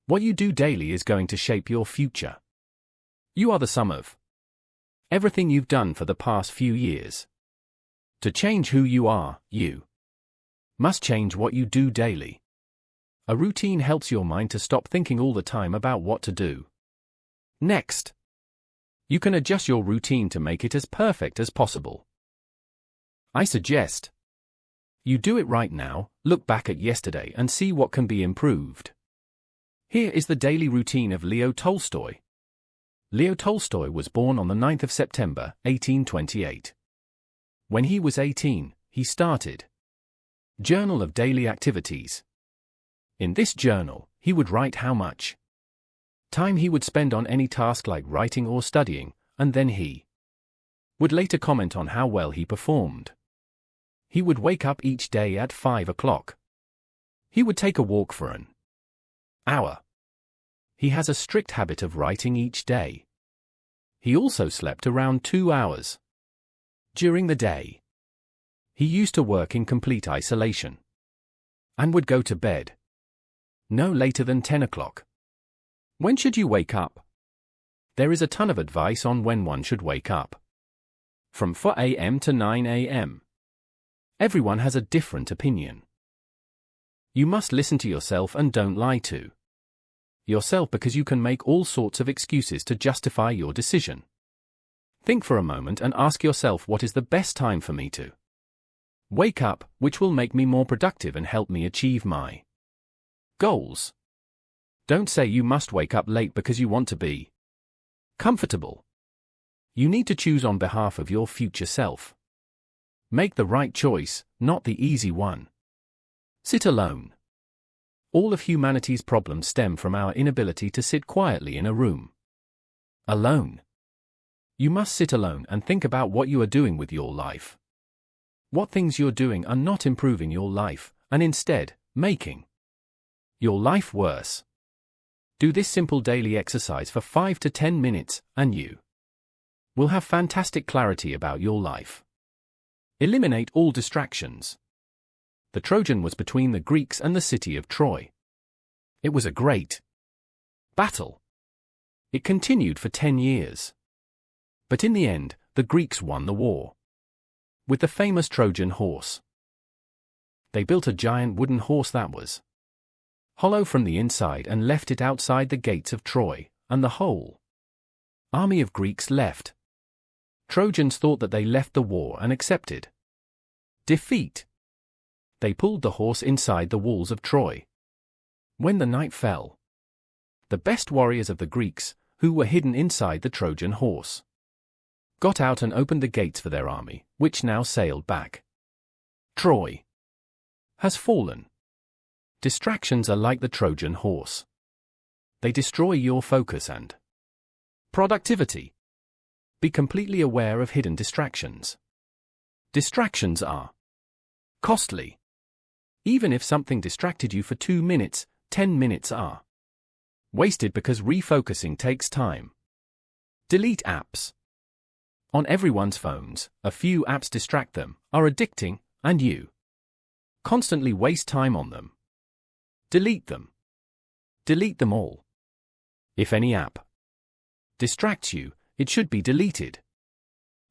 What you do daily is going to shape your future. You are the sum of everything you've done for the past few years. To change who you are, you must change what you do daily. A routine helps your mind to stop thinking all the time about what to do next. You can adjust your routine to make it as perfect as possible. I suggest you do it right now, look back at yesterday and see what can be improved. Here is the daily routine of Leo Tolstoy. Leo Tolstoy was born on the 9th of September, 1828. When he was 18, he started Journal of Daily Activities. In this journal, he would write how much time he would spend on any task like writing or studying, and then he would later comment on how well he performed. He would wake up each day at 5 o'clock. He would take a walk for an hour. He has a strict habit of writing each day. He also slept around 2 hours during the day. He used to work in complete isolation and would go to bed no later than 10 o'clock. When should you wake up? There is a ton of advice on when one should wake up. From 4 a.m. to 9 a.m. Everyone has a different opinion. You must listen to yourself and don't lie to yourself because you can make all sorts of excuses to justify your decision. Think for a moment and ask yourself, what is the best time for me to wake up, which will make me more productive and help me achieve my goals? Don't say you must wake up late because you want to be comfortable. You need to choose on behalf of your future self. Make the right choice, not the easy one. Sit alone. All of humanity's problems stem from our inability to sit quietly in a room alone. You must sit alone and think about what you are doing with your life. What things you're doing are not improving your life, and instead, making your life worse. Do this simple daily exercise for 5 to 10 minutes, and you will have fantastic clarity about your life. Eliminate all distractions. The Trojan was between the Greeks and the city of Troy. It was a great battle. It continued for 10 years. But in the end, the Greeks won the war with the famous Trojan horse. They built a giant wooden horse that was hollow from the inside and left it outside the gates of Troy, and the whole army of Greeks left. Trojans thought that they left the war and accepted defeat. They pulled the horse inside the walls of Troy. When the night fell, the best warriors of the Greeks, who were hidden inside the Trojan horse, got out and opened the gates for their army, which now sailed back. Troy has fallen. Distractions are like the Trojan horse. They destroy your focus and productivity. Be completely aware of hidden distractions. Distractions are costly. Even if something distracted you for 2 minutes, 10 minutes are wasted because refocusing takes time. Delete apps. On everyone's phones, a few apps distract them, are addicting, and you constantly waste time on them. Delete them. Delete them all. If any app distracts you, it should be deleted.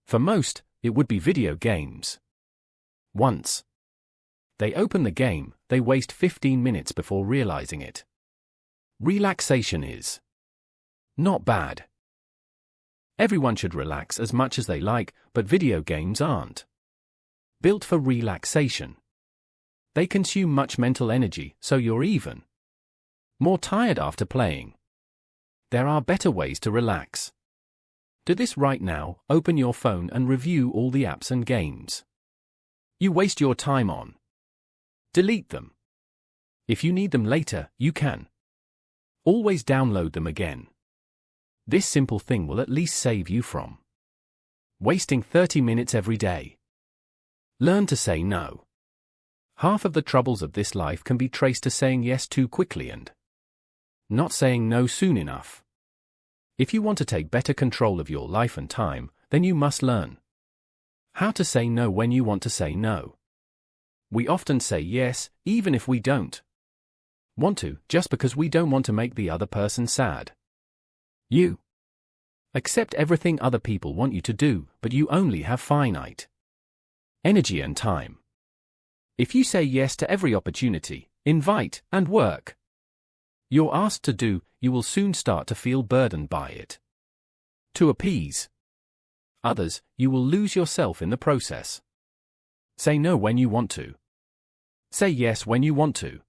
For most, it would be video games. Once they open the game, they waste 15 minutes before realizing it. Relaxation is not bad. Everyone should relax as much as they like, but video games aren't built for relaxation. They consume much mental energy, so you're even more tired after playing. There are better ways to relax. Do this right now. Open your phone and review all the apps and games you waste your time on. Delete them. If you need them later, you can always download them again. This simple thing will at least save you from wasting 30 minutes every day. Learn to say no. Half of the troubles of this life can be traced to saying yes too quickly and not saying no soon enough. If you want to take better control of your life and time, then you must learn how to say no when you want to say no. We often say yes, even if we don't want to, just because we don't want to make the other person sad. You accept everything other people want you to do, but you only have finite energy and time. If you say yes to every opportunity, invite, and work you're asked to do, you will soon start to feel burdened by it. To appease others, you will lose yourself in the process. Say no when you want to. Say yes when you want to.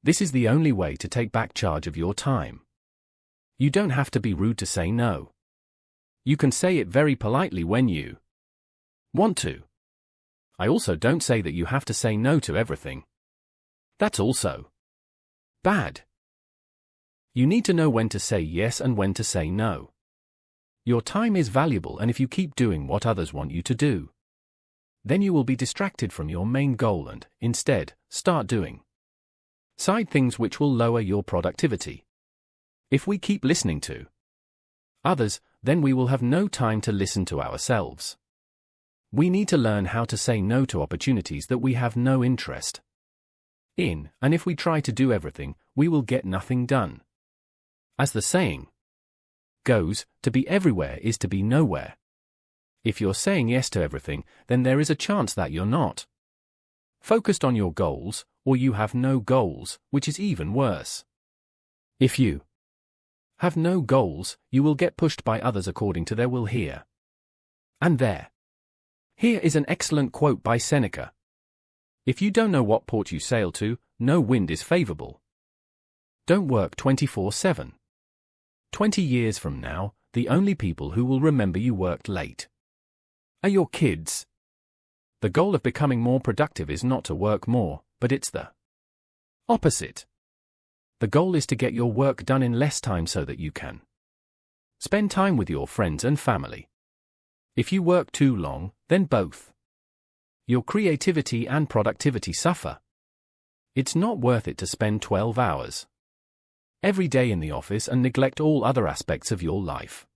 This is the only way to take back charge of your time. You don't have to be rude to say no. You can say it very politely when you want to. I also don't say that you have to say no to everything. That's also bad. You need to know when to say yes and when to say no. Your time is valuable, and if you keep doing what others want you to do, then you will be distracted from your main goal and, instead, start doing side things which will lower your productivity. If we keep listening to others, then we will have no time to listen to ourselves. We need to learn how to say no to opportunities that we have no interest in, and if we try to do everything, we will get nothing done. As the saying goes, to be everywhere is to be nowhere. If you're saying yes to everything, then there is a chance that you're not focused on your goals, or you have no goals, which is even worse. If you have no goals, you will get pushed by others according to their will here and there. Here is an excellent quote by Seneca. If you don't know what port you sail to, no wind is favorable. Don't work 24/7. 20 years from now, the only people who will remember you worked late are your kids. The goal of becoming more productive is not to work more, but it's the opposite. The goal is to get your work done in less time so that you can spend time with your friends and family. If you work too long, then both your creativity and productivity suffer. It's not worth it to spend 12 hours every day in the office and neglect all other aspects of your life.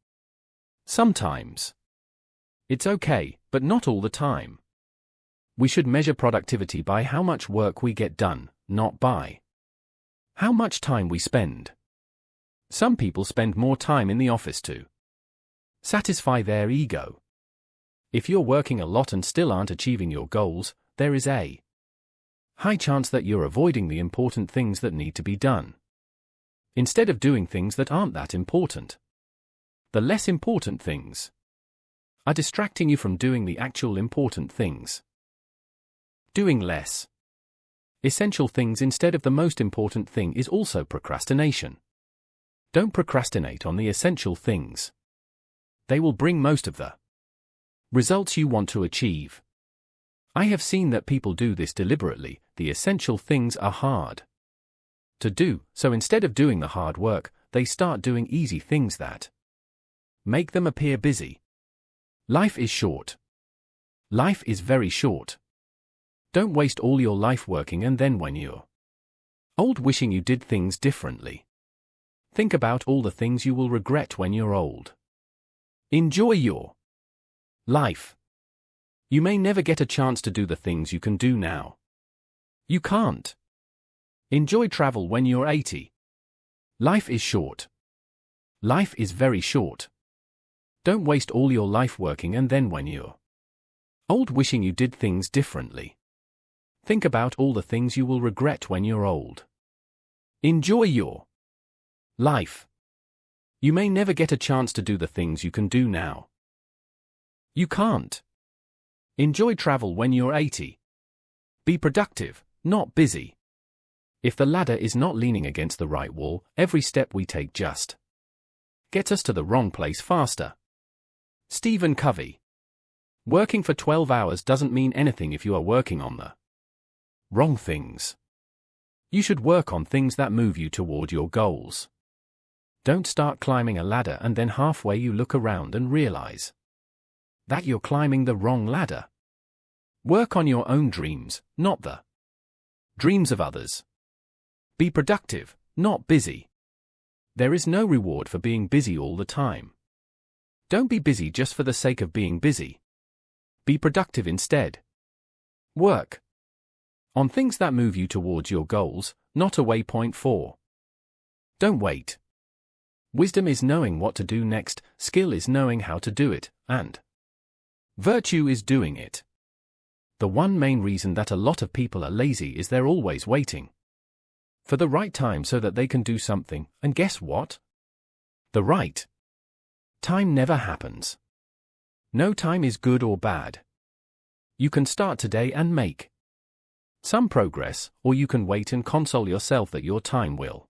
Sometimes it's okay, but not all the time. We should measure productivity by how much work we get done, not by how much time we spend. Some people spend more time in the office to satisfy their ego. If you're working a lot and still aren't achieving your goals, there is a high chance that you're avoiding the important things that need to be done, instead of doing things that aren't that important. The less important things are distracting you from doing the actual important things. Doing less essential things instead of the most important thing is also procrastination. Don't procrastinate on the essential things. They will bring most of the results you want to achieve. I have seen that people do this deliberately. The essential things are hard to do, so instead of doing the hard work, they start doing easy things that make them appear busy. Life is short. Life is very short. Don't waste all your life working and then when you're old wishing you did things differently. Think about all the things you will regret when you're old. Enjoy your life. You may never get a chance to do the things you can do now. You can't enjoy travel when you're 80. Life is short. Life is very short. Don't waste all your life working and then when you're old wishing you did things differently. Think about all the things you will regret when you're old. Enjoy your life. You may never get a chance to do the things you can do now. You can't enjoy travel when you're 80. Be productive, not busy. If the ladder is not leaning against the right wall, every step we take just gets us to the wrong place faster. Stephen Covey. Working for 12 hours doesn't mean anything if you are working on the wrong things. You should work on things that move you toward your goals. Don't start climbing a ladder and then halfway you look around and realize that you're climbing the wrong ladder. Work on your own dreams, not the dreams of others. Be productive, not busy. There is no reward for being busy all the time. Don't be busy just for the sake of being busy. Be productive instead. Work on things that move you towards your goals, not a waypoint for. Don't wait. Wisdom is knowing what to do next, skill is knowing how to do it, and virtue is doing it. The one main reason that a lot of people are lazy is they're always waiting for the right time so that they can do something, and guess what? The right time never happens. No time is good or bad. You can start today and make some progress, or you can wait and console yourself that your time will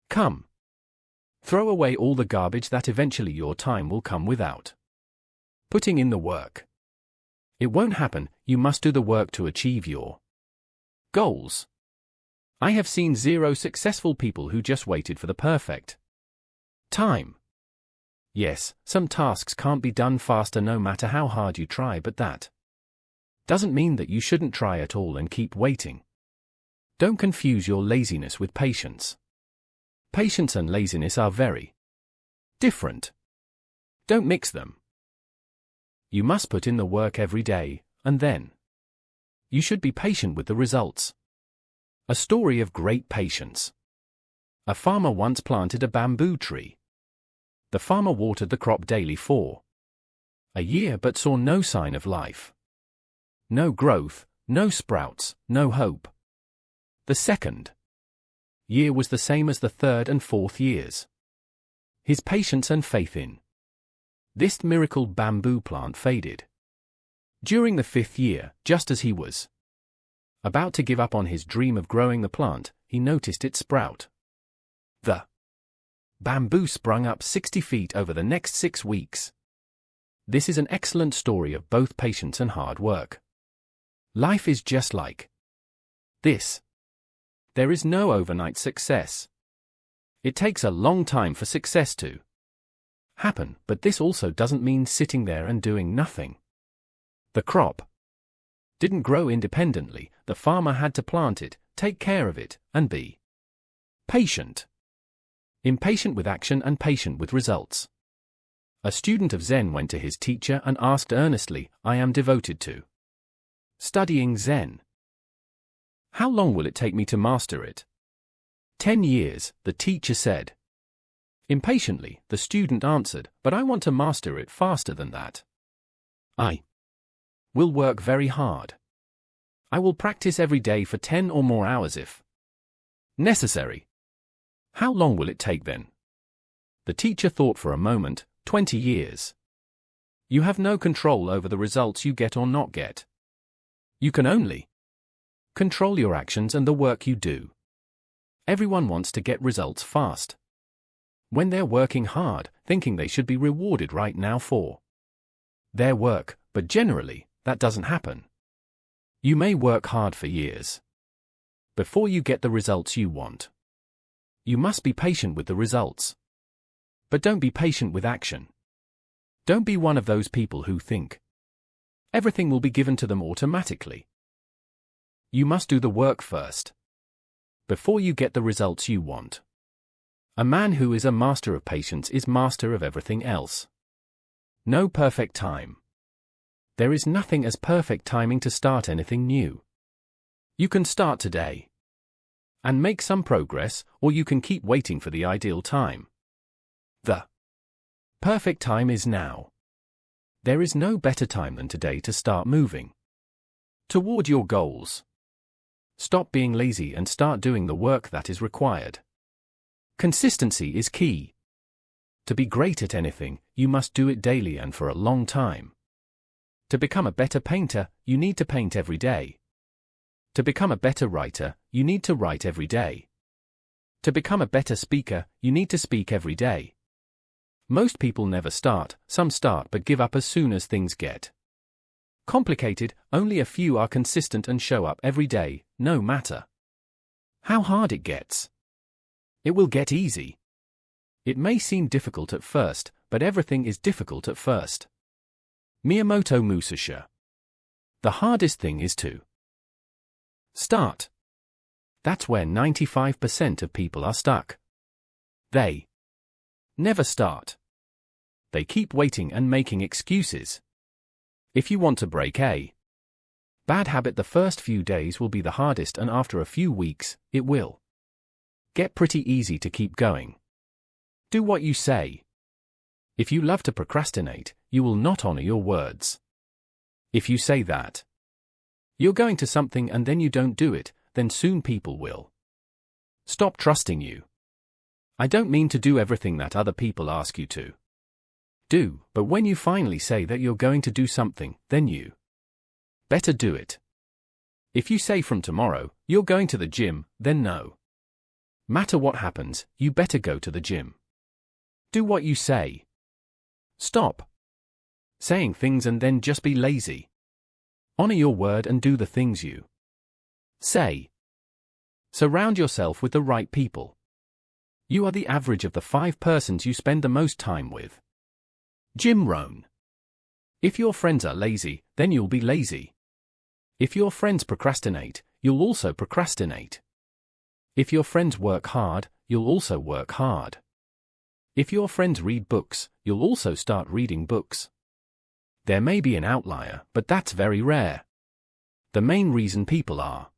come. Throw away all the garbage that eventually your time will come without putting in the work. It won't happen, you must do the work to achieve your goals. I have seen 0 successful people who just waited for the perfect time. Yes, some tasks can't be done faster no matter how hard you try, but that doesn't mean that you shouldn't try at all and keep waiting. Don't confuse your laziness with patience. Patience and laziness are very different. Don't mix them. You must put in the work every day, and then you should be patient with the results. A story of great patience. A farmer once planted a bamboo tree. The farmer watered the crop daily for a year but saw no sign of life. No growth, no sprouts, no hope. The second year was the same as the third and fourth years. His patience and faith in this miracle bamboo plant faded. During the 5th year, just as he was about to give up on his dream of growing the plant, he noticed it sprout. The bamboo sprung up 60 feet over the next 6 weeks. This is an excellent story of both patience and hard work. Life is just like this. There is no overnight success. It takes a long time for success to happen, but this also doesn't mean sitting there and doing nothing. The crop didn't grow independently, the farmer had to plant it, take care of it, and be patient. Impatient with action and patient with results. A student of Zen went to his teacher and asked earnestly, "I am devoted to studying Zen. How long will it take me to master it?" 10 years, the teacher said. Impatiently, the student answered, "But I want to master it faster than that. I will work very hard. I will practice every day for 10 or more hours if necessary." "How long will it take then?" The teacher thought for a moment. 20 years. You have no control over the results you get or not get. You can only control your actions and the work you do. Everyone wants to get results fast. When they're working hard, thinking they should be rewarded right now for their work, but generally, that doesn't happen. You may work hard for years before you get the results you want. You must be patient with the results. But don't be patient with action. Don't be one of those people who think everything will be given to them automatically. You must do the work first before you get the results you want. A man who is a master of patience is master of everything else. No perfect time. There is nothing as perfect timing to start anything new. You can start today and make some progress, or you can keep waiting for the ideal time. The perfect time is now. There is no better time than today to start moving toward your goals. Stop being lazy and start doing the work that is required. Consistency is key. To be great at anything, you must do it daily and for a long time. To become a better painter, you need to paint every day. To become a better writer, you need to write every day. To become a better speaker, you need to speak every day. Most people never start, some start but give up as soon as things get complicated. Only a few are consistent and show up every day, no matter how hard it gets. It will get easy. It may seem difficult at first, but everything is difficult at first. Miyamoto Musashi. The hardest thing is to start. That's where 95% of people are stuck. They never start. They keep waiting and making excuses. If you want to break a bad habit, the first few days will be the hardest, and after a few weeks, it will get pretty easy to keep going. Do what you say. If you love to procrastinate, you will not honor your words. If you say that you're going to something and then you don't do it, then soon people will stop trusting you. I don't mean to do everything that other people ask you to do, but when you finally say that you're going to do something, then you better do it. If you say from tomorrow, you're going to the gym, then no matter what happens, you better go to the gym. Do what you say. Stop saying things and then just be lazy. Honor your word and do the things you say. Surround yourself with the right people. You are the average of the 5 persons you spend the most time with. Jim Rohn. If your friends are lazy, then you'll be lazy. If your friends procrastinate, you'll also procrastinate. If your friends work hard, you'll also work hard. If your friends read books, you'll also start reading books. There may be an outlier, but that's very rare. The main reason people are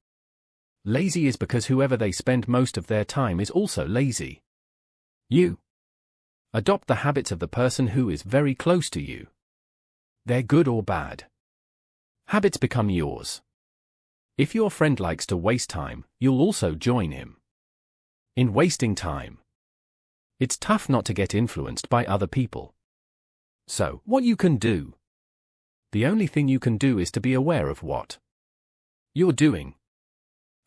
lazy is because whoever they spend most of their time is also lazy. You adopt the habits of the person who is very close to you. They're good or bad. Habits become yours. If your friend likes to waste time, you'll also join him in wasting time. It's tough not to get influenced by other people. So, what you can do? The only thing you can do is to be aware of what you're doing.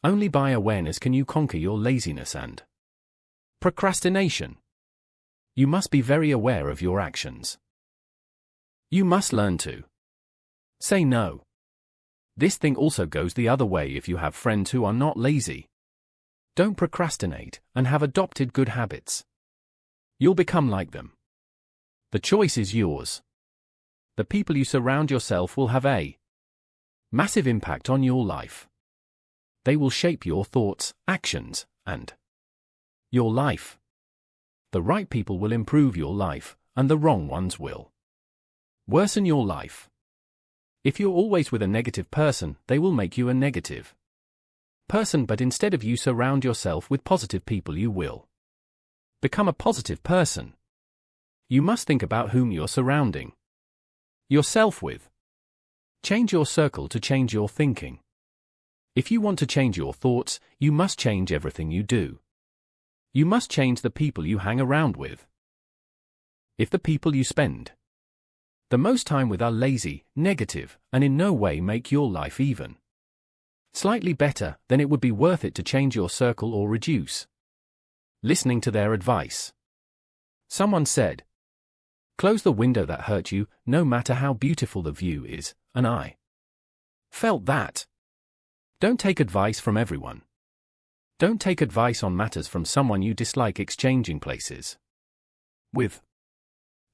Only by awareness can you conquer your laziness and procrastination. You must be very aware of your actions. You must learn to say no. This thing also goes the other way if you have friends who are not lazy. Don't procrastinate and have adopted good habits. You'll become like them. The choice is yours. The people you surround yourself will have a massive impact on your life. They will shape your thoughts, actions, and your life. The right people will improve your life, and the wrong ones will worsen your life. If you're always with a negative person, they will make you a negative person, but instead of you surround yourself with positive people, you will become a positive person. You must think about whom you're surrounding yourself with. Change your circle to change your thinking. If you want to change your thoughts, you must change everything you do. You must change the people you hang around with. If the people you spend the most time with are lazy, negative, and in no way make your life even slightly better, then it would be worth it to change your circle or reduce listening to their advice. Someone said, "Close the window that hurt you, no matter how beautiful the view is," and I felt that. Don't take advice from everyone. Don't take advice on matters from someone you dislike exchanging places with.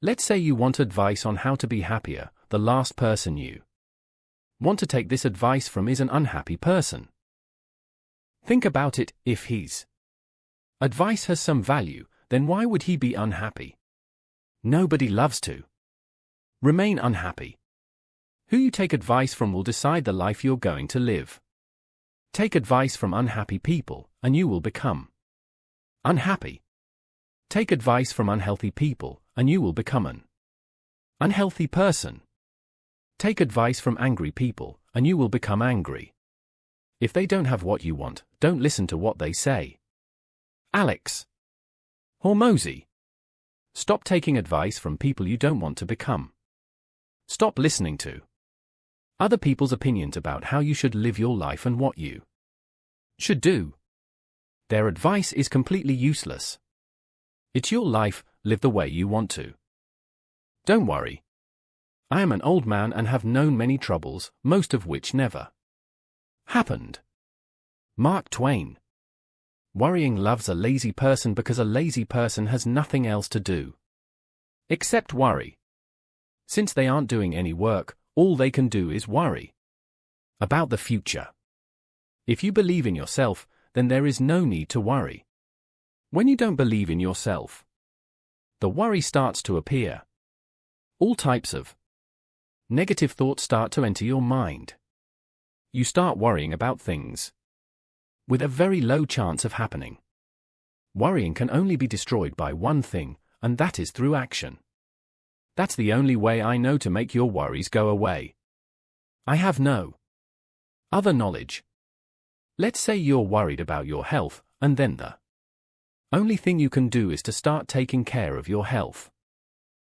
Let's say you want advice on how to be happier. The last person you want to take this advice from is an unhappy person. Think about it. If his advice has some value, then why would he be unhappy? Nobody loves to remain unhappy. Who you take advice from will decide the life you're going to live. Take advice from unhappy people, and you will become unhappy. Take advice from unhealthy people, and you will become an unhealthy person. Take advice from angry people, and you will become angry. If they don't have what you want, don't listen to what they say. Alex Hormozy. Stop taking advice from people you don't want to become. Stop listening to other people's opinions about how you should live your life and what you should do. Their advice is completely useless. It's your life, live the way you want to. Don't worry. I am an old man and have known many troubles, most of which never happened. Mark Twain. Worrying loves a lazy person because a lazy person has nothing else to do except worry. Since they aren't doing any work, all they can do is worry about the future. If you believe in yourself, then there is no need to worry. When you don't believe in yourself, the worry starts to appear. All types of negative thoughts start to enter your mind. You start worrying about things with a very low chance of happening. Worrying can only be destroyed by one thing, and that is through action. That's the only way I know to make your worries go away. I have no other knowledge. Let's say you're worried about your health, and then the only thing you can do is to start taking care of your health.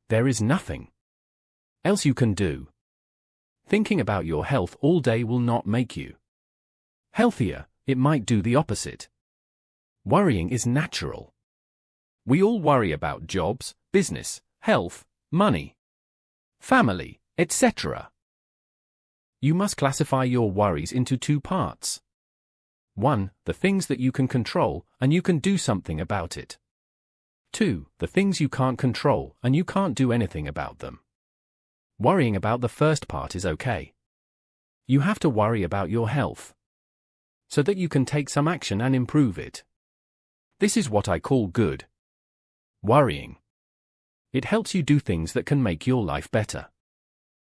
There is nothing else you can do. Thinking about your health all day will not make you healthier, it might do the opposite. Worrying is natural. We all worry about jobs, business, health, money, family, etc. You must classify your worries into two parts. 1. The things that you can control, and you can do something about it. 2. The things you can't control, and you can't do anything about them. Worrying about the first part is okay. You have to worry about your health, so that you can take some action and improve it. This is what I call good worrying. It helps you do things that can make your life better.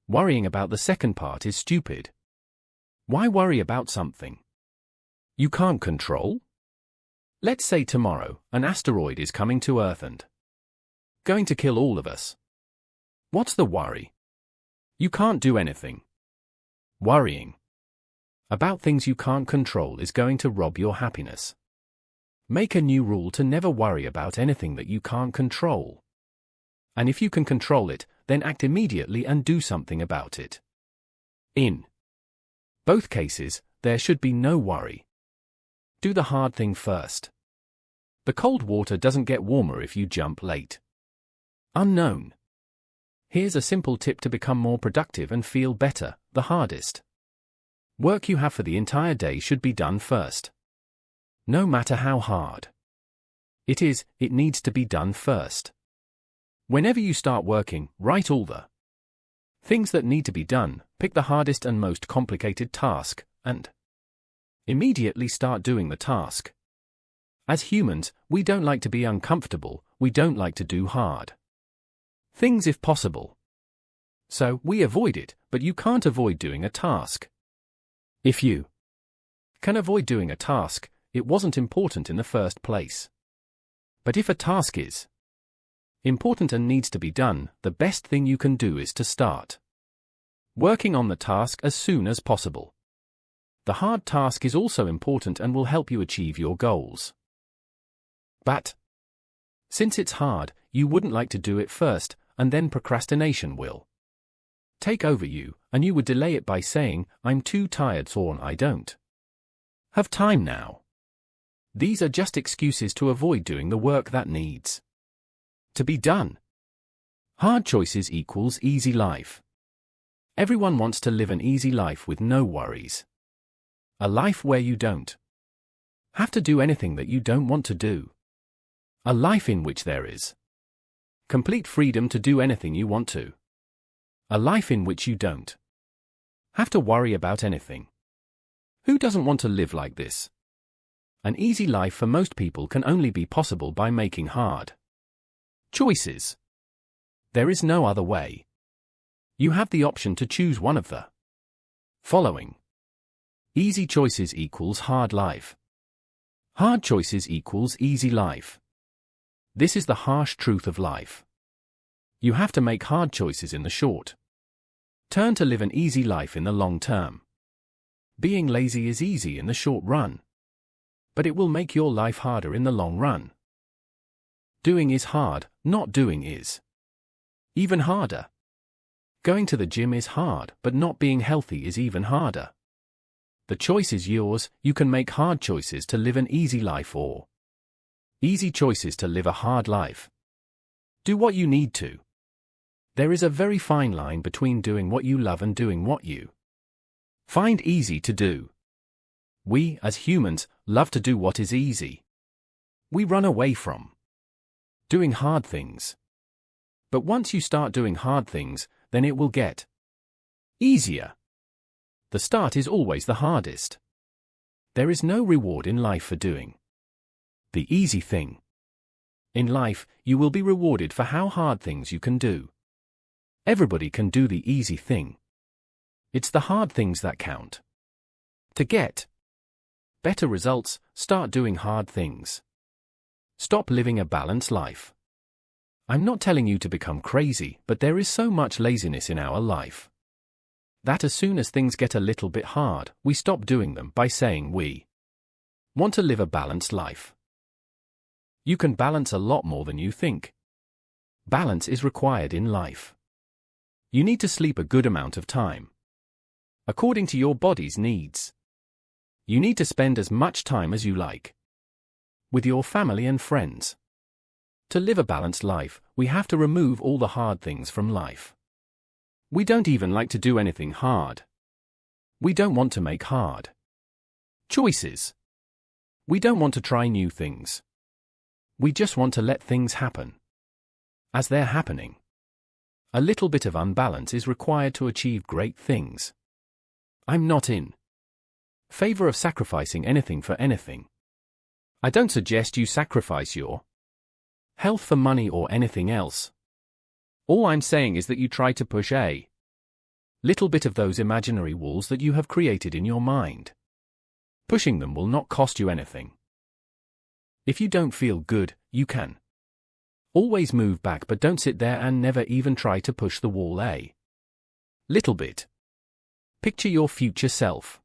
Worrying about the second part is stupid. Why worry about something you can't control? Let's say tomorrow, an asteroid is coming to Earth and going to kill all of us. What's the worry? You can't do anything. Worrying about things you can't control is going to rob your happiness. Make a new rule to never worry about anything that you can't control. And if you can control it, then act immediately and do something about it. In both cases, there should be no worry. Do the hard thing first. The cold water doesn't get warmer if you jump late. Unknown. Here's a simple tip to become more productive and feel better: the hardest work you have for the entire day should be done first. No matter how hard it is, it needs to be done first. Whenever you start working, write all the things that need to be done, pick the hardest and most complicated task, and immediately start doing the task. As humans, we don't like to be uncomfortable, we don't like to do hard things if possible. So, we avoid it, but you can't avoid doing a task. If you can avoid doing a task, it wasn't important in the first place. But if a task is important and needs to be done, the best thing you can do is to start working on the task as soon as possible. The hard task is also important and will help you achieve your goals. But since it's hard, you wouldn't like to do it first, and then procrastination will take over you, and you would delay it by saying, "I'm too tired or I don't have time now." These are just excuses to avoid doing the work that needs to be done. Hard choices equals easy life. Everyone wants to live an easy life with no worries. A life where you don't have to do anything that you don't want to do. A life in which there is complete freedom to do anything you want to. A life in which you don't have to worry about anything. Who doesn't want to live like this? An easy life for most people can only be possible by making hard choices. There is no other way. You have the option to choose one of the following. Easy choices equals hard life. Hard choices equals easy life. This is the harsh truth of life. You have to make hard choices in the short term to live an easy life in the long term. Being lazy is easy in the short run, but it will make your life harder in the long run. Doing is hard, not doing is even harder. Going to the gym is hard, but not being healthy is even harder. The choice is yours. You can make hard choices to live an easy life or easy choices to live a hard life. Do what you need to. There is a very fine line between doing what you love and doing what you find easy to do. We, as humans, love to do what is easy. We run away from doing hard things. But once you start doing hard things, then it will get easier. The start is always the hardest. There is no reward in life for doing the easy thing. In life, you will be rewarded for how hard things you can do. Everybody can do the easy thing. It's the hard things that count. To get better results, start doing hard things. Stop living a balanced life. I'm not telling you to become crazy, but there is so much laziness in our life that as soon as things get a little bit hard, we stop doing them by saying we want to live a balanced life. You can balance a lot more than you think. Balance is required in life. You need to sleep a good amount of time, according to your body's needs. You need to spend as much time as you like with your family and friends. To live a balanced life, we have to remove all the hard things from life. We don't even like to do anything hard. We don't want to make hard choices. We don't want to try new things. We just want to let things happen as they're happening. A little bit of unbalance is required to achieve great things. I'm not in favor of sacrificing anything for anything. I don't suggest you sacrifice your health for money or anything else. All I'm saying is that you try to push a little bit of those imaginary walls that you have created in your mind. Pushing them will not cost you anything. If you don't feel good, you can always move back, but don't sit there and never even try to push the wall a little bit. Picture your future self.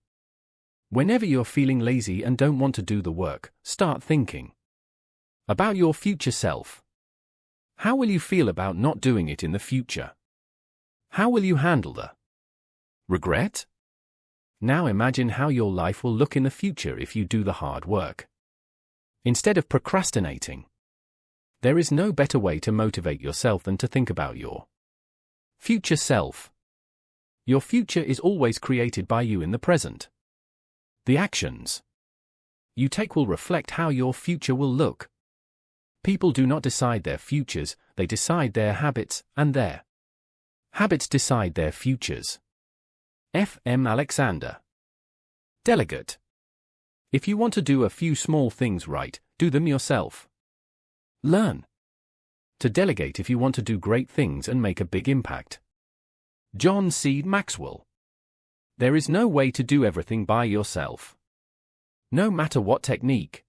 Whenever you're feeling lazy and don't want to do the work, start thinking about your future self. How will you feel about not doing it in the future? How will you handle the regret? Now imagine how your life will look in the future if you do the hard work instead of procrastinating. There is no better way to motivate yourself than to think about your future self. Your future is always created by you in the present. The actions you take will reflect how your future will look. People do not decide their futures, they decide their habits, and their habits decide their futures. F. M. Alexander. Delegate. If you want to do a few small things right, do them yourself. Learn to delegate if you want to do great things and make a big impact. John C. Maxwell. There is no way to do everything by yourself. No matter what technique,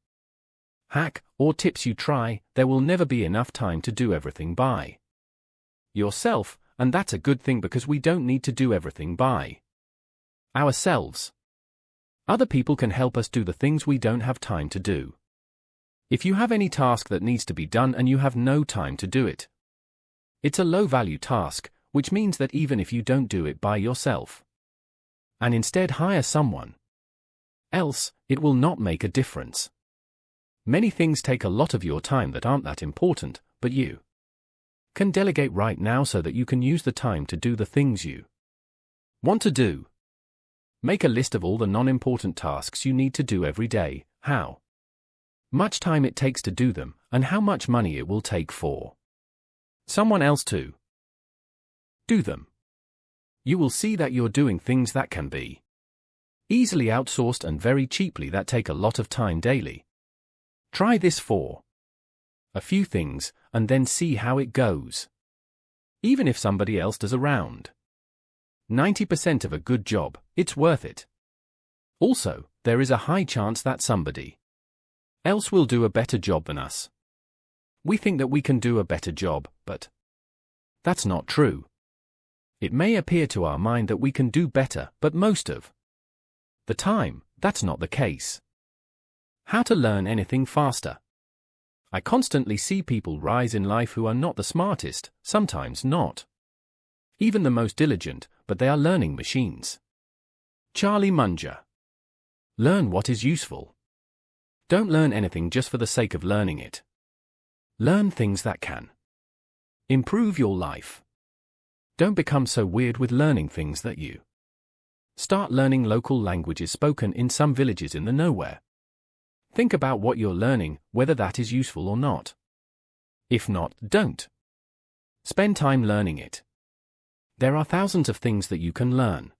hack, or tips you try, there will never be enough time to do everything by yourself, and that's a good thing because we don't need to do everything by ourselves. Other people can help us do the things we don't have time to do. If you have any task that needs to be done and you have no time to do it, it's a low-value task, which means that even if you don't do it by yourself, and instead hire someone else, it will not make a difference. Many things take a lot of your time that aren't that important, but you can delegate right now so that you can use the time to do the things you want to do. Make a list of all the non-important tasks you need to do every day, how much time it takes to do them, and how much money it will take for someone else to do them. You will see that you're doing things that can be easily outsourced and very cheaply that take a lot of time daily. Try this for a few things, and then see how it goes. Even if somebody else does around 90% of a good job, it's worth it. Also, there is a high chance that somebody else will do a better job than us. We think that we can do a better job, but that's not true. It may appear to our mind that we can do better, but most of the time, that's not the case. How to learn anything faster. I constantly see people rise in life who are not the smartest, sometimes not even the most diligent, but they are learning machines. Charlie Munger. Learn what is useful. Don't learn anything just for the sake of learning it. Learn things that can improve your life. Don't become so weird with learning things that you start learning local languages spoken in some villages in the nowhere. Think about what you're learning, whether that is useful or not. If not, don't. Spend time learning it. There are thousands of things that you can learn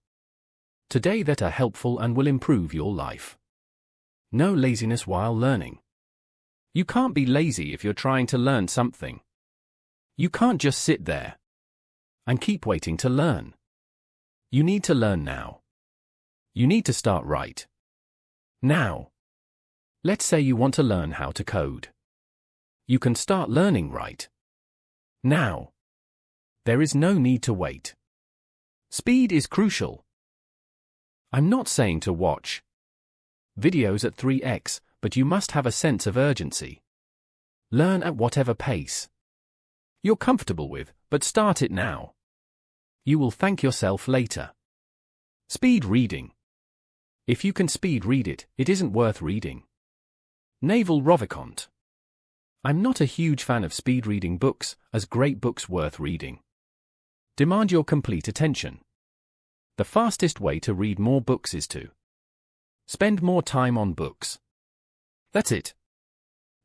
today that are helpful and will improve your life. No laziness while learning. You can't be lazy if you're trying to learn something. You can't just sit there and keep waiting to learn. You need to learn now. You need to start right now. Let's say you want to learn how to code. You can start learning right now. There is no need to wait. Speed is crucial. I'm not saying to watch videos at 3x, but you must have a sense of urgency. Learn at whatever pace you're comfortable with, but start it now. You will thank yourself later. Speed reading. If you can speed read it, it isn't worth reading. Naval Ravikant. I'm not a huge fan of speed reading books, as great books worth reading demand your complete attention. The fastest way to read more books is to spend more time on books. That's it.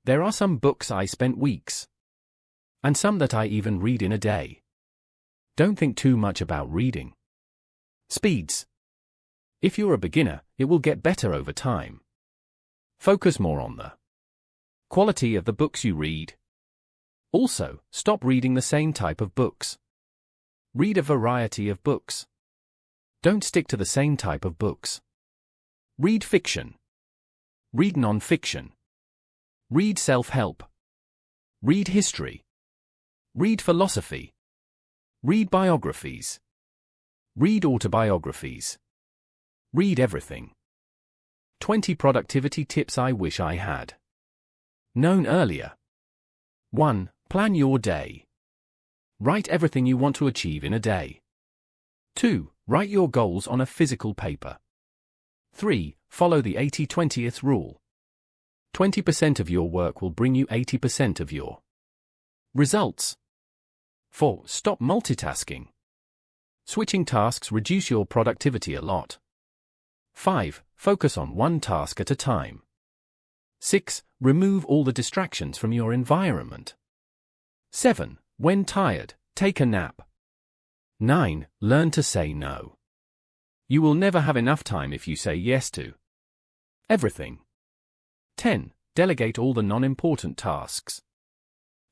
There are some books I spent weeks, and some that I even read in a day. Don't think too much about reading speeds. If you're a beginner, it will get better over time. Focus more on the quality of the books you read. Also, stop reading the same type of books. Read a variety of books. Don't stick to the same type of books. Read fiction. Read non-fiction. Read self-help. Read history. Read philosophy. Read biographies. Read autobiographies. Read everything. 20 productivity tips I wish I had known earlier. 1. Plan your day. Write everything you want to achieve in a day. 2. Write your goals on a physical paper. 3. Follow the 80-20th rule. 20% of your work will bring you 80% of your results. 4. Stop multitasking. Switching tasks reduce your productivity a lot. 5. Focus on one task at a time. 6. Remove all the distractions from your environment. 7. When tired, take a nap. 9. Learn to say no. You will never have enough time if you say yes to everything. 10. Delegate all the non-important tasks.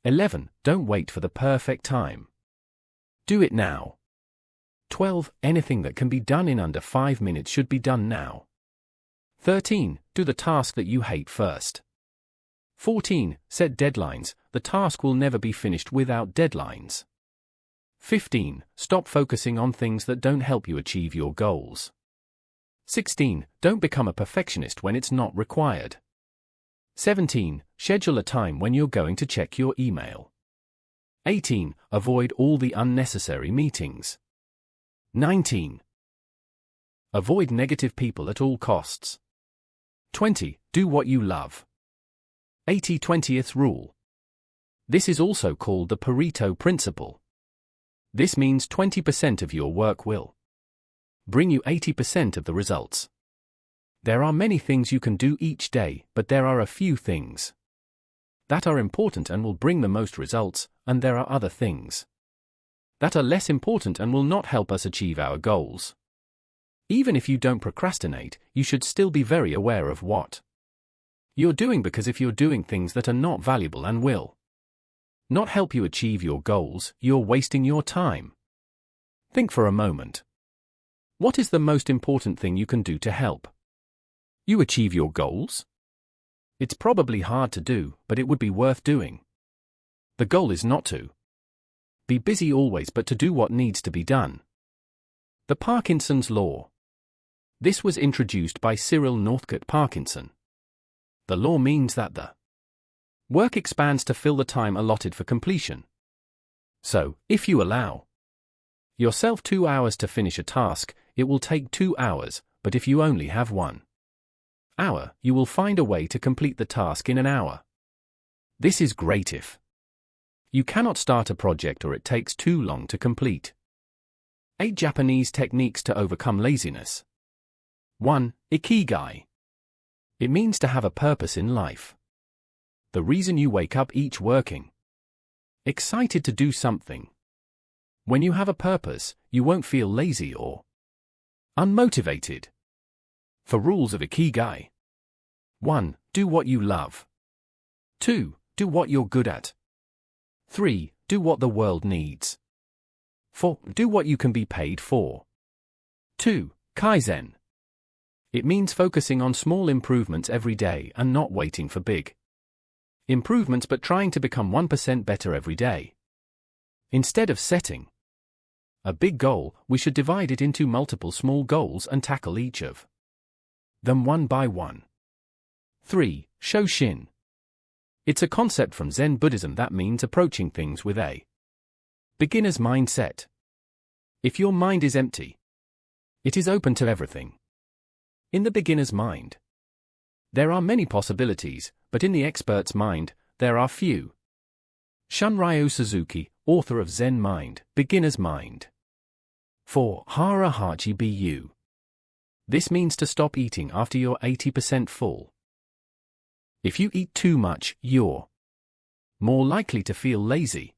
11. Don't wait for the perfect time. Do it now. 12. Anything that can be done in under 5 minutes should be done now. 13. Do the task that you hate first. 14. Set deadlines. The task will never be finished without deadlines. 15. Stop focusing on things that don't help you achieve your goals. 16. Don't become a perfectionist when it's not required. 17. Schedule a time when you're going to check your email. 18. Avoid all the unnecessary meetings. 19. Avoid negative people at all costs. 20. Do what you love. 80-20th rule. This is also called the Pareto principle. This means 20% of your work will bring you 80% of the results. There are many things you can do each day, but there are a few things that are important and will bring the most results, and there are other things that are less important and will not help us achieve our goals. Even if you don't procrastinate, you should still be very aware of what you're doing, because if you're doing things that are not valuable and will not help you achieve your goals, you're wasting your time. Think for a moment. What is the most important thing you can do to help you achieve your goals? It's probably hard to do, but it would be worth doing. The goal is not to be busy always, but to do what needs to be done. The Parkinson's Law. This was introduced by Cyril Northcote Parkinson. The law means that the work expands to fill the time allotted for completion. So, if you allow yourself 2 hours to finish a task, it will take 2 hours, but if you only have 1 hour, you will find a way to complete the task in an hour. This is great if you cannot start a project or it takes too long to complete. 8 Japanese techniques to overcome laziness. 1. Ikigai. It means to have a purpose in life. The reason you wake up each working. Excited to do something. When you have a purpose, you won't feel lazy or unmotivated. For rules of Ikigai. 1. Do what you love. 2. Do what you're good at. 3. Do what the world needs. 4. Do what you can be paid for. 2. Kaizen. It means focusing on small improvements every day and not waiting for big improvements but trying to become 1% better every day. Instead of setting a big goal, we should divide it into multiple small goals and tackle each of them one by one. 3. Shoshin. It's a concept from Zen Buddhism that means approaching things with a beginner's mindset. If your mind is empty, it is open to everything. In the beginner's mind, there are many possibilities, but in the expert's mind, there are few. Shunryu Suzuki, author of Zen Mind, Beginner's Mind. 4. Hara Hachi Bu. This means to stop eating after you're 80% full. If you eat too much, you're more likely to feel lazy.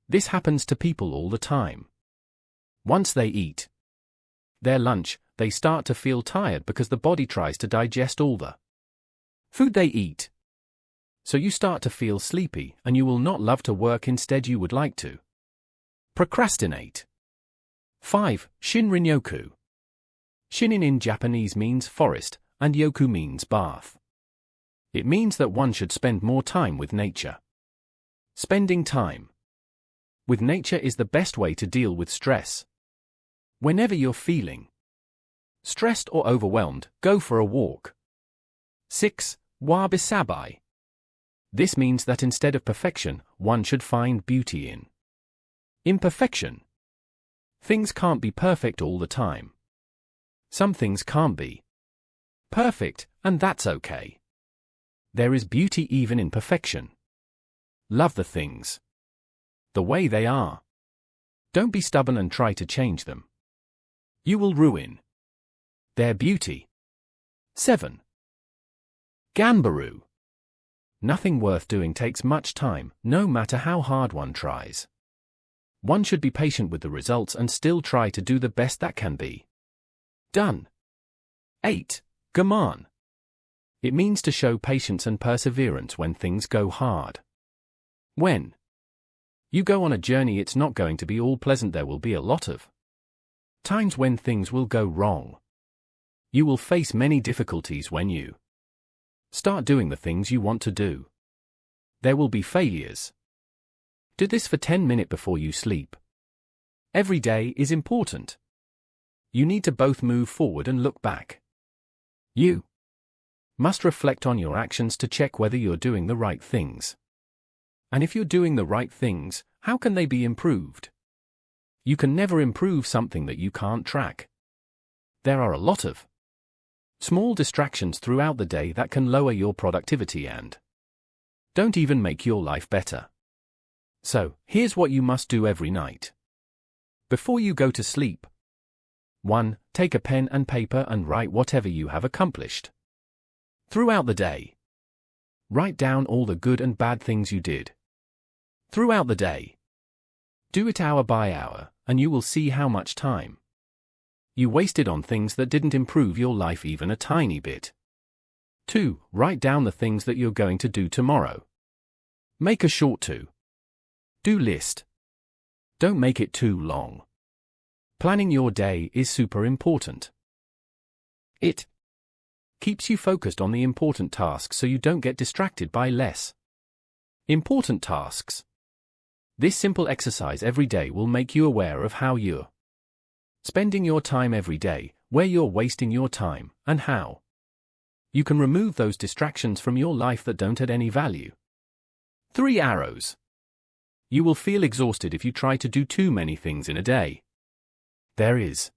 This happens to people all the time. Once they eat their lunch, they start to feel tired because the body tries to digest all the food they eat. So you start to feel sleepy and you will not love to work, instead you would like to procrastinate. 5. Shinrin-yoku. Shinin in Japanese means forest, and yoku means bath. It means that one should spend more time with nature. Spending time with nature is the best way to deal with stress. Whenever you're feeling stressed or overwhelmed, go for a walk. 6. Wabi-sabi. This means that instead of perfection, one should find beauty in imperfection. Things can't be perfect all the time. Some things can't be perfect, and that's okay. There is beauty even in perfection. Love the things the way they are. Don't be stubborn and try to change them. You will ruin their beauty. 7. Ganbaru. Nothing worth doing takes much time, no matter how hard one tries. One should be patient with the results and still try to do the best that can be done. 8. Gaman. It means to show patience and perseverance when things go hard. When you go on a journey, it's not going to be all pleasant. There will be a lot of times when things will go wrong. You will face many difficulties when you start doing the things you want to do. There will be failures. Do this for 10 minutes before you sleep. Every day is important. You need to both move forward and look back. You must reflect on your actions to check whether you're doing the right things. And if you're doing the right things, how can they be improved? You can never improve something that you can't track. There are a lot of small distractions throughout the day that can lower your productivity and don't even make your life better. So, here's what you must do every night. Before you go to sleep. 1. Take a pen and paper and write whatever you have accomplished throughout the day. Write down all the good and bad things you did throughout the day. Do it hour by hour, and you will see how much time you wasted on things that didn't improve your life even a tiny bit. 2. Write down the things that you're going to do tomorrow. Make a short to-do list. Don't make it too long. Planning your day is super important. It keeps you focused on the important tasks so you don't get distracted by less important tasks. This simple exercise every day will make you aware of how you're spending your time every day, where you're wasting your time, and how you can remove those distractions from your life that don't add any value. 3 arrows. You will feel exhausted if you try to do too many things in a day. There is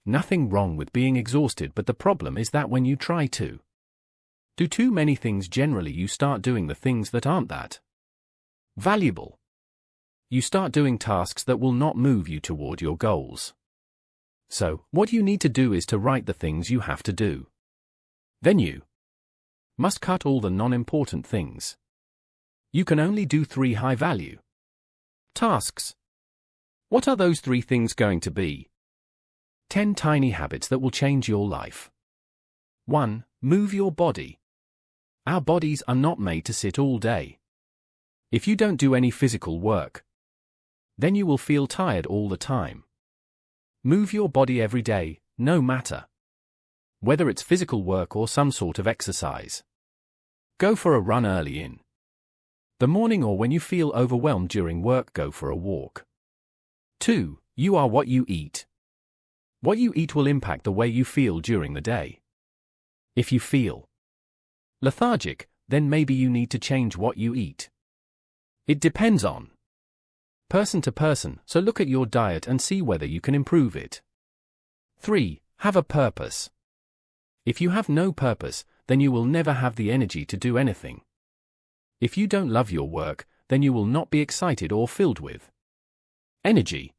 nothing wrong with being exhausted, but the problem is that when you try to do too many things, generally you start doing the things that aren't that valuable. you start doing tasks that will not move you toward your goals. So, what you need to do is to write the things you have to do. Then you must cut all the non-important things. You can only do 3 high-value tasks. What are those 3 things going to be? 10 tiny habits that will change your life. 1. Move your body. Our bodies are not made to sit all day. If you don't do any physical work, then you will feel tired all the time. Move your body every day, no matter whether it's physical work or some sort of exercise. Go for a run early in the morning, or when you feel overwhelmed during work, go for a walk. 2. You are what you eat. What you eat will impact the way you feel during the day. If you feel lethargic, then maybe you need to change what you eat. It depends on person to person, so look at your diet and see whether you can improve it. 3. Have a purpose. If you have no purpose, then you will never have the energy to do anything. If you don't love your work, then you will not be excited or filled with energy.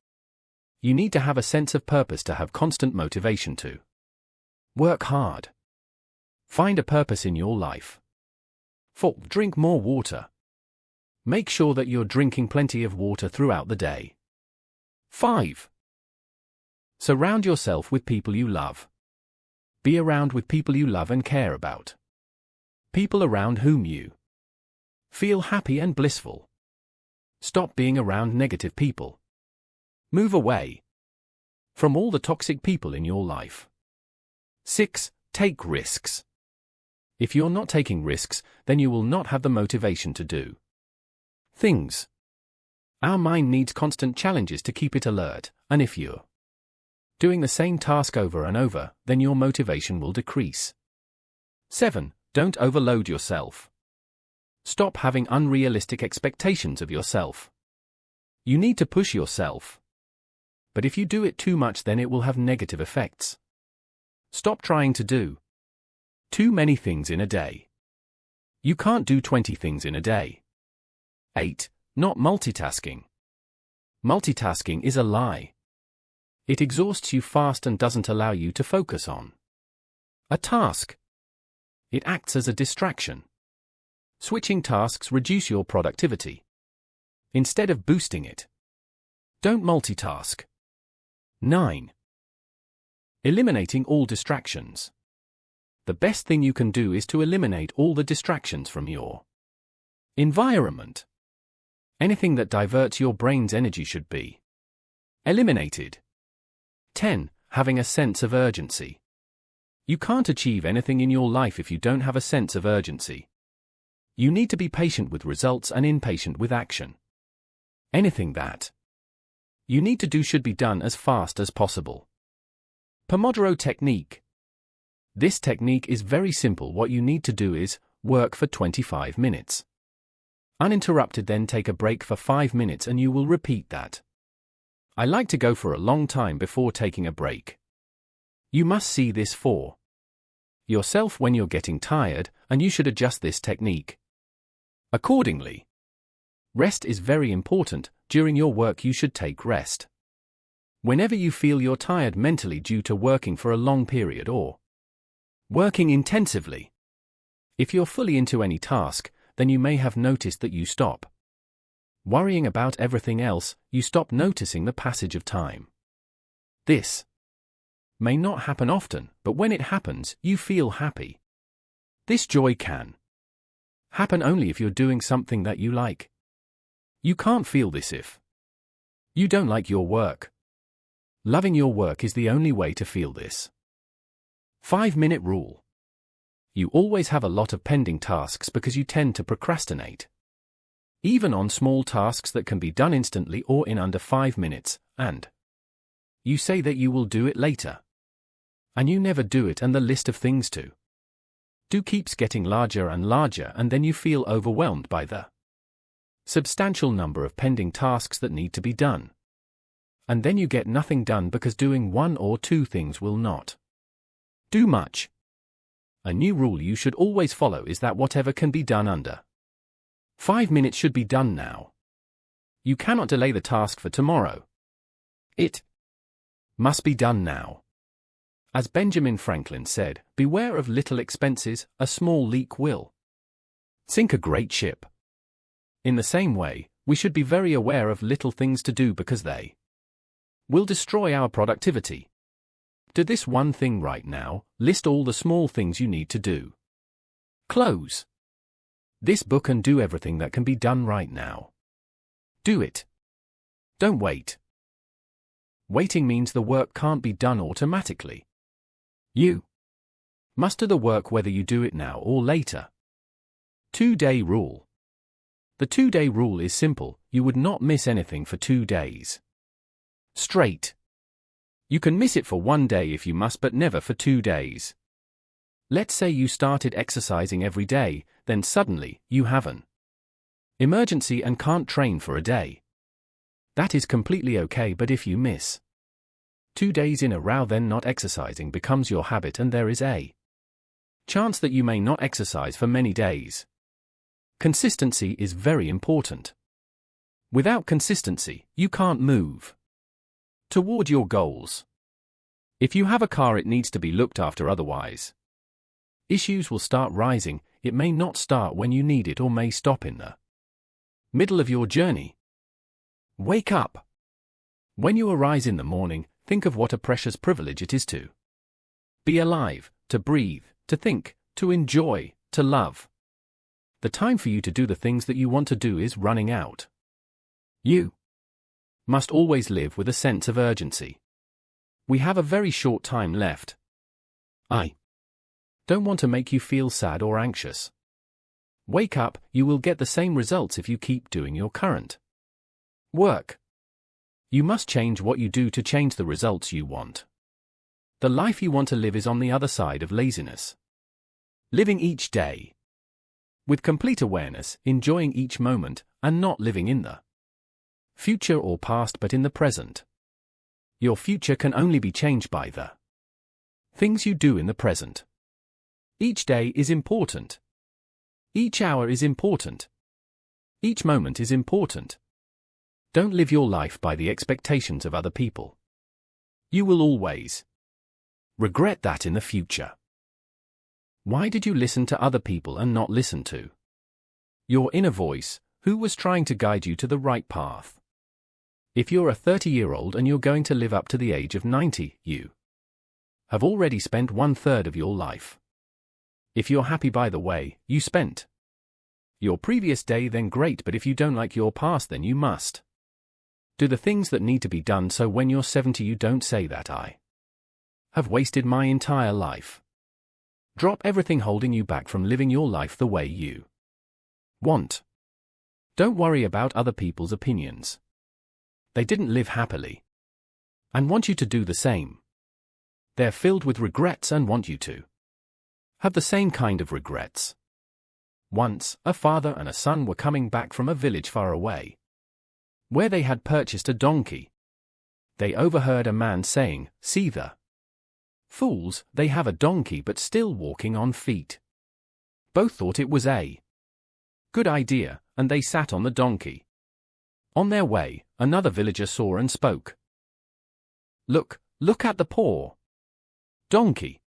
You need to have a sense of purpose to have constant motivation to work hard. Find a purpose in your life. 4. Drink more water. Make sure that you're drinking plenty of water throughout the day. 5. Surround yourself with people you love. Be around with people you love and care about. People around whom you feel happy and blissful. Stop being around negative people. Move away from all the toxic people in your life. 6. Take risks. If you're not taking risks, then you will not have the motivation to do things. Our mind needs constant challenges to keep it alert, and if you're doing the same task over and over, then your motivation will decrease. 7. Don't overload yourself. Stop having unrealistic expectations of yourself. You need to push yourself. But if you do it too much, then it will have negative effects. Stop trying to do too many things in a day. You can't do 20 things in a day. 8. Not multitasking. Multitasking is a lie. It exhausts you fast and doesn't allow you to focus on a task. It acts as a distraction. Switching tasks reduce your productivity instead of boosting it. Don't multitask. 9. Eliminating all distractions. The best thing you can do is to eliminate all the distractions from your environment. Anything that diverts your brain's energy should be eliminated. 10. Having a sense of urgency. You can't achieve anything in your life if you don't have a sense of urgency. You need to be patient with results and impatient with action. Anything that you need to do should be done as fast as possible. Pomodoro technique. This technique is very simple. What you need to do is work for 25 minutes. Uninterrupted, then take a break for 5 minutes, and you will repeat that. I like to go for a long time before taking a break. You must see this for yourself when you're getting tired, and you should adjust this technique accordingly. Rest is very important. During your work, you should take rest. Whenever you feel you're tired mentally due to working for a long period or working intensively, if you're fully into any task, then you may have noticed that you stop worrying about everything else, you stop noticing the passage of time. This may not happen often, but when it happens, you feel happy. This joy can happen only if you're doing something that you like. You can't feel this if you don't like your work. Loving your work is the only way to feel this. 5-minute rule. You always have a lot of pending tasks because you tend to procrastinate. Even on small tasks that can be done instantly or in under 5 minutes, and you say that you will do it later. And you never do it, and the list of things to do keeps getting larger and larger, and then you feel overwhelmed by the substantial number of pending tasks that need to be done. And then you get nothing done because doing 1 or 2 things will not do much. A new rule you should always follow is that whatever can be done under 5 minutes should be done now. You cannot delay the task for tomorrow. It must be done now. As Benjamin Franklin said, beware of little expenses, a small leak will sink a great ship. In the same way, we should be very aware of little things to do because they will destroy our productivity. Do this one thing right now, list all the small things you need to do. Close this book and do everything that can be done right now. Do it. Don't wait. Waiting means the work can't be done automatically. You must do the work whether you do it now or later. 2-day rule. The 2-day rule is simple, you would not miss anything for 2 days straight. You can miss it for 1 day if you must, but never for 2 days. Let's say you started exercising every day, then suddenly, you have an emergency and can't train for a day. That is completely okay, but if you miss 2 days in a row, then not exercising becomes your habit and there is a chance that you may not exercise for many days. Consistency is very important. Without consistency, you can't move toward your goals. If you have a car, it needs to be looked after, otherwise issues will start rising. It may not start when you need it or may stop in the middle of your journey. Wake up. When you arise in the morning, think of what a precious privilege it is to be alive, to breathe, to think, to enjoy, to love. The time for you to do the things that you want to do is running out. You must always live with a sense of urgency. We have a very short time left. I don't want to make you feel sad or anxious. Wake up, you will get the same results if you keep doing your current work. You must change what you do to change the results you want. The life you want to live is on the other side of laziness. Living each day with complete awareness, enjoying each moment, and not living in the future or past but in the present. Your future can only be changed by the things you do in the present. Each day is important. Each hour is important. Each moment is important. Don't live your life by the expectations of other people. You will always regret that in the future. Why did you listen to other people and not listen to your inner voice, who was trying to guide you to the right path? If you're a 30-year-old and you're going to live up to the age of 90, you have already spent 1/3 of your life. If you're happy by the way you spent your previous day, then great, but if you don't like your past, then you must do the things that need to be done so when you're 70 you don't say that I have wasted my entire life. Drop everything holding you back from living your life the way you want. Don't worry about other people's opinions. They didn't live happily and want you to do the same. They're filled with regrets and want you to have the same kind of regrets. Once, a father and a son were coming back from a village far away, where they had purchased a donkey. They overheard a man saying, "See the fools, they have a donkey but still walking on feet." Both thought it was a good idea, and they sat on the donkey. On their way, another villager saw and spoke. Look at the poor donkey.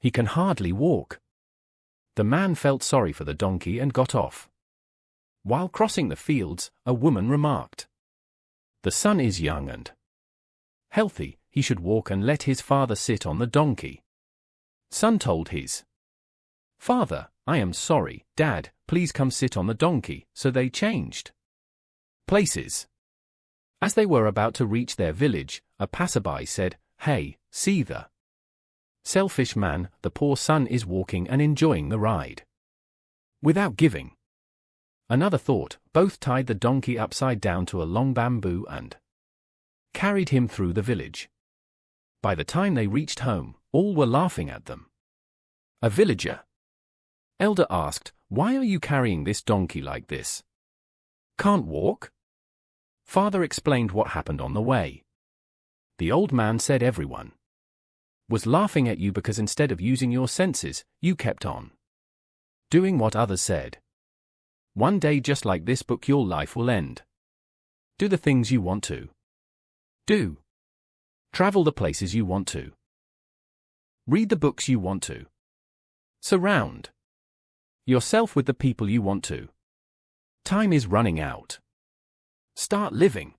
He can hardly walk." The man felt sorry for the donkey and got off. While crossing the fields, a woman remarked, "The son is young and healthy, he should walk and let his father sit on the donkey." Son told his father, "I am sorry, Dad, please come sit on the donkey," so they changed places. As they were about to reach their village, a passerby said, "Hey, see the selfish man, the poor son is walking and enjoying the ride without giving another thought." Both tied the donkey upside down to a long bamboo and carried him through the village. By the time they reached home, all were laughing at them. A villager elder asked, "Why are you carrying this donkey like this? Can't walk?" Father explained what happened on the way. The old man said, "Everyone was laughing at you because instead of using your senses, you kept on doing what others said. One day just like this book your life will end. Do the things you want to do. Travel the places you want to. Read the books you want to. Surround yourself with the people you want to. Time is running out. Start living.